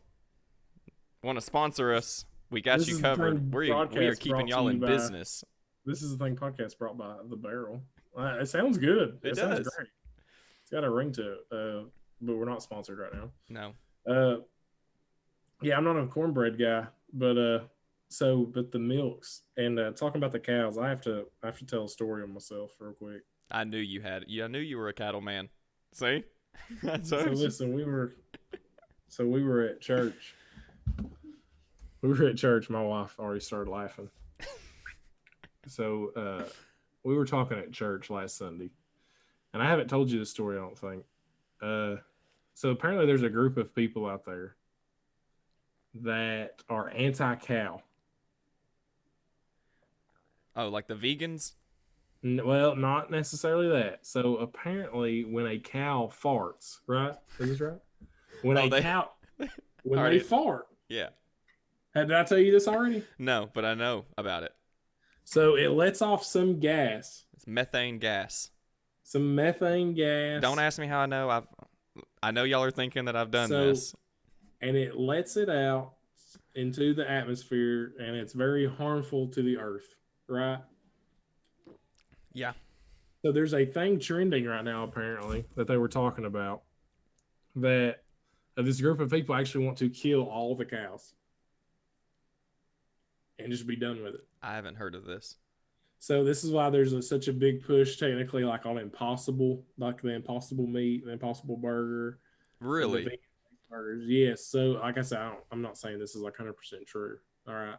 want to sponsor us, we got you covered. We are keeping y'all in business. This is the thing podcast brought by the barrel. It sounds good. It sounds great. It's got a ring to it, but we're not sponsored right now. No. Yeah, I'm not a cornbread guy, but the milks and talking about the cows, I have to tell a story on myself real quick. I knew you had. I knew you were a cattle man. See? So listen, we were at church. We were at church. My wife already started laughing. So we were talking at church last Sunday, and I haven't told you this story, I don't think. So apparently there's a group of people out there that are anti-cow. Oh, like the vegans? Well, not necessarily that. So apparently when a cow farts, right? Is this right? When they fart. Yeah. Did I tell you this already? No, but I know about it. So it lets off some gas. It's methane gas. Some methane gas. Don't ask me how I know. I know y'all are thinking that I've done this. And it lets it out into the atmosphere, and it's very harmful to the earth, right? Yeah. So there's a thing trending right now, apparently, that they were talking about, that this group of people actually want to kill all the cows and just be done with it. I haven't heard of this. So this is why there's such a big push, technically, like on Impossible, like the Impossible meat, the Impossible burger. Really? Burgers. Yes. So, like I said, I'm not saying this is like 100% true. All right.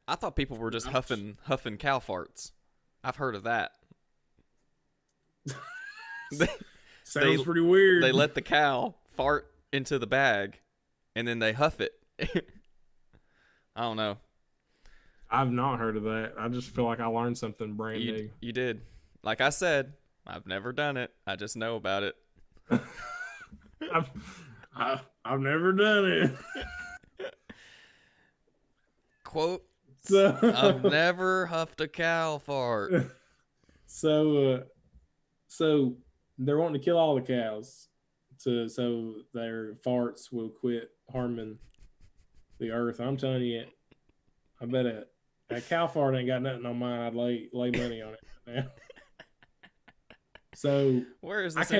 I thought people were just huffing cow farts. I've heard of that. Sounds pretty weird. They let the cow fart into the bag, and then they huff it. I don't know. I've not heard of that. I just feel like I learned something brand new. You did. Like I said, I've never done it. I just know about it. I've, I've never done it. Quote, So, I've never huffed a cow fart. So they're wanting to kill all the cows, so their farts will quit harming the earth. I'm telling you, I bet a cow fart ain't got nothing on mine. I'd lay money on it now. So where is this?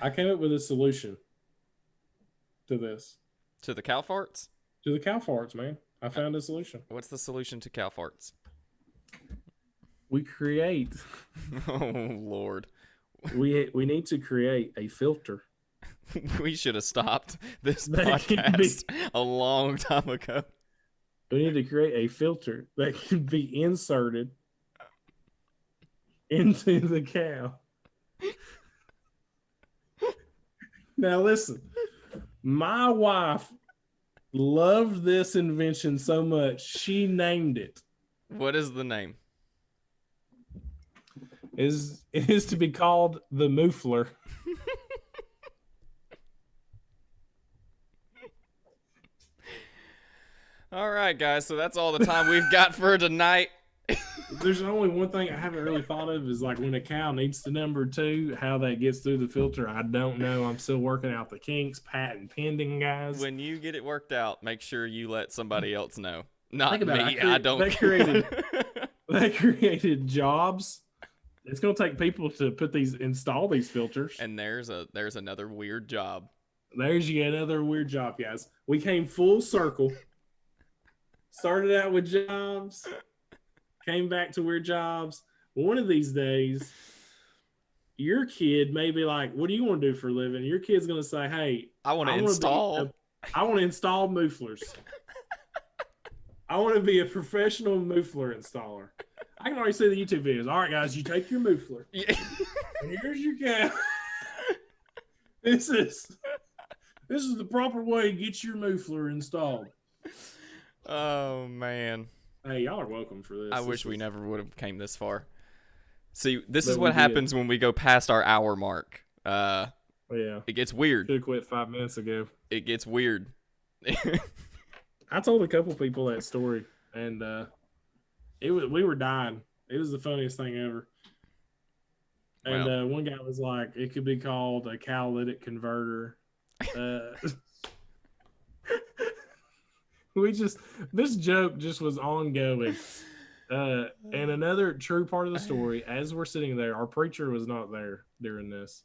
I came up with a solution to this. To the cow farts? To the cow farts, man. I found a solution. What's the solution to cow farts? We create. Oh Lord. We need to create a filter. We should have stopped this podcast a long time ago. We need to create a filter that can be inserted into the cow. Now listen, my wife loved this invention so much, she named it. What is the name? It is to be called the Moofler. All right, guys, so that's all the time we've got for tonight. There's only one thing I haven't really thought of is like when a cow needs the number 2, how that gets through the filter. I don't know. I'm still working out the kinks, patent pending, guys. When you get it worked out, make sure you let somebody else know. Not me. I don't. That created jobs. It's going to take people to install these filters. And there's another weird job. There's yet another weird job, guys. We came full circle. Started out with jobs. Came back to weird jobs. One of these days, your kid may be like, "What do you want to do for a living?" Your kid's going to say, "Hey, I want to install mooflers. I want to be a professional moofler installer." I can already see the YouTube videos. All right, guys, you take your moofler. Yeah. And here's your cow. This is the proper way to get your moofler installed. Oh man. Hey, y'all are welcome for this. I wish we never would have came this far. See, this is what happens when we go past our hour mark. Yeah. It gets weird. Should have quit 5 minutes ago. It gets weird. I told a couple people that story, and we were dying. It was the funniest thing ever. And one guy was like, "It could be called a catalytic converter." This joke just was ongoing. And another true part of the story, as we're sitting there, our preacher was not there during this.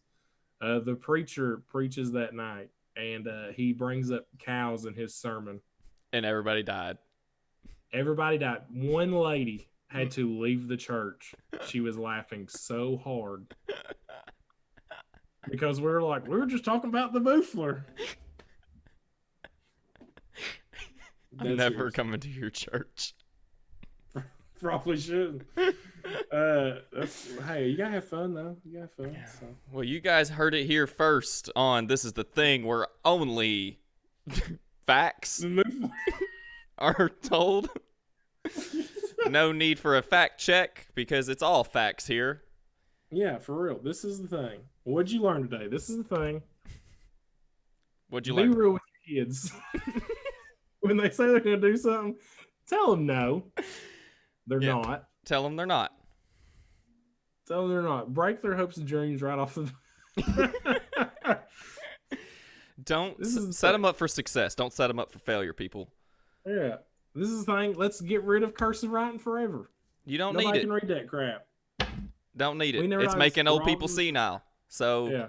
The preacher preaches that night, and he brings up cows in his sermon. And everybody died. Everybody died. One lady had to leave the church. She was laughing so hard. Because we were just talking about the moofler. I'm never coming to your church. Probably shouldn't. Hey, you gotta have fun though. You gotta have fun. Yeah. So. Well, you guys heard it here first on This Is the Thing, where only facts are told. No need for a fact check because it's all facts here. Yeah, for real. This is the thing. What'd you learn today? This is the thing. What'd you learn? Be real with your kids. When they say they're going to do something, tell them no. They're not. Tell them they're not. Tell them they're not. Break their hopes and dreams right off the Don't set them up for success. Don't set them up for failure, people. Yeah. This is the thing. Let's get rid of cursive writing forever. You don't Nobody need it. can read that crap. Don't need it. It's making old people senile. So yeah.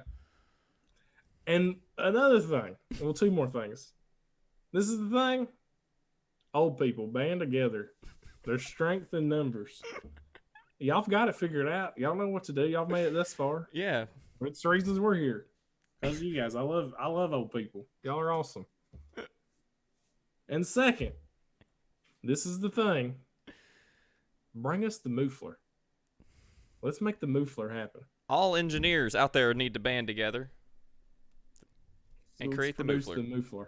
And another thing. Well, 2 more things. This is the thing. Old people band together. There's strength in numbers. Y'all got it figured out. Y'all know what to do. Y'all made it this far. Yeah. It's the reasons we're here. Because you guys, I love old people. Y'all are awesome. And second, this is the thing. Bring us the moofler. Let's make the moofler happen. All engineers out there need to band together and create the moofler. The moofler.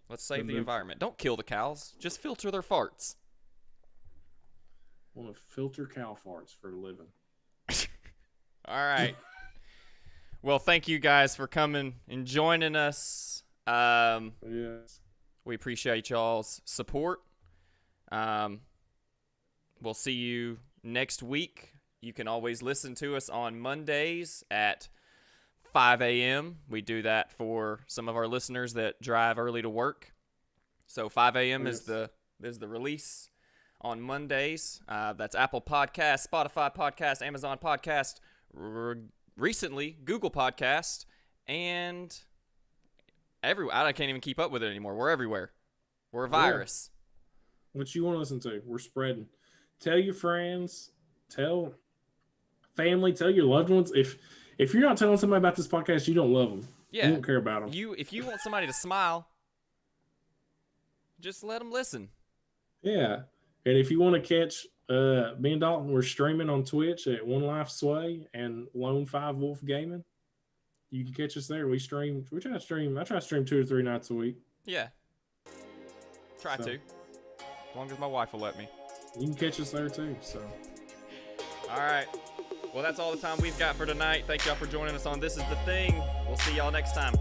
Let's save the environment. Don't kill the cows. Just filter their farts. want to filter cow farts for a living. All right. Well, thank you guys for coming and joining us. Yes. We appreciate y'all's support. We'll see you next week. You can always listen to us on Mondays at 5 a.m. We do that for some of our listeners that drive early to work. So 5 a.m. is the release on Mondays. That's Apple Podcast, Spotify Podcast, Amazon Podcast, recently Google Podcast, and everywhere. I can't even keep up with it anymore. We're everywhere. We're a virus. Yeah. What you want to listen to? We're spreading. Tell your friends. Tell family. Tell your loved ones. If you're not telling somebody about this podcast, you don't love them. Yeah. You don't care about them. If you want somebody to smile, just let them listen. Yeah. And if you want to catch me and Dalton, we're streaming on Twitch at OneLifesWay and Lone 5 Wolf Gaming. You can catch us there. I try to stream 2 or 3 nights a week. Yeah. Try to. As long as my wife will let me. You can catch us there too. So. All right. Well, that's all the time we've got for tonight. Thank y'all for joining us on This Is the Thing. We'll see y'all next time.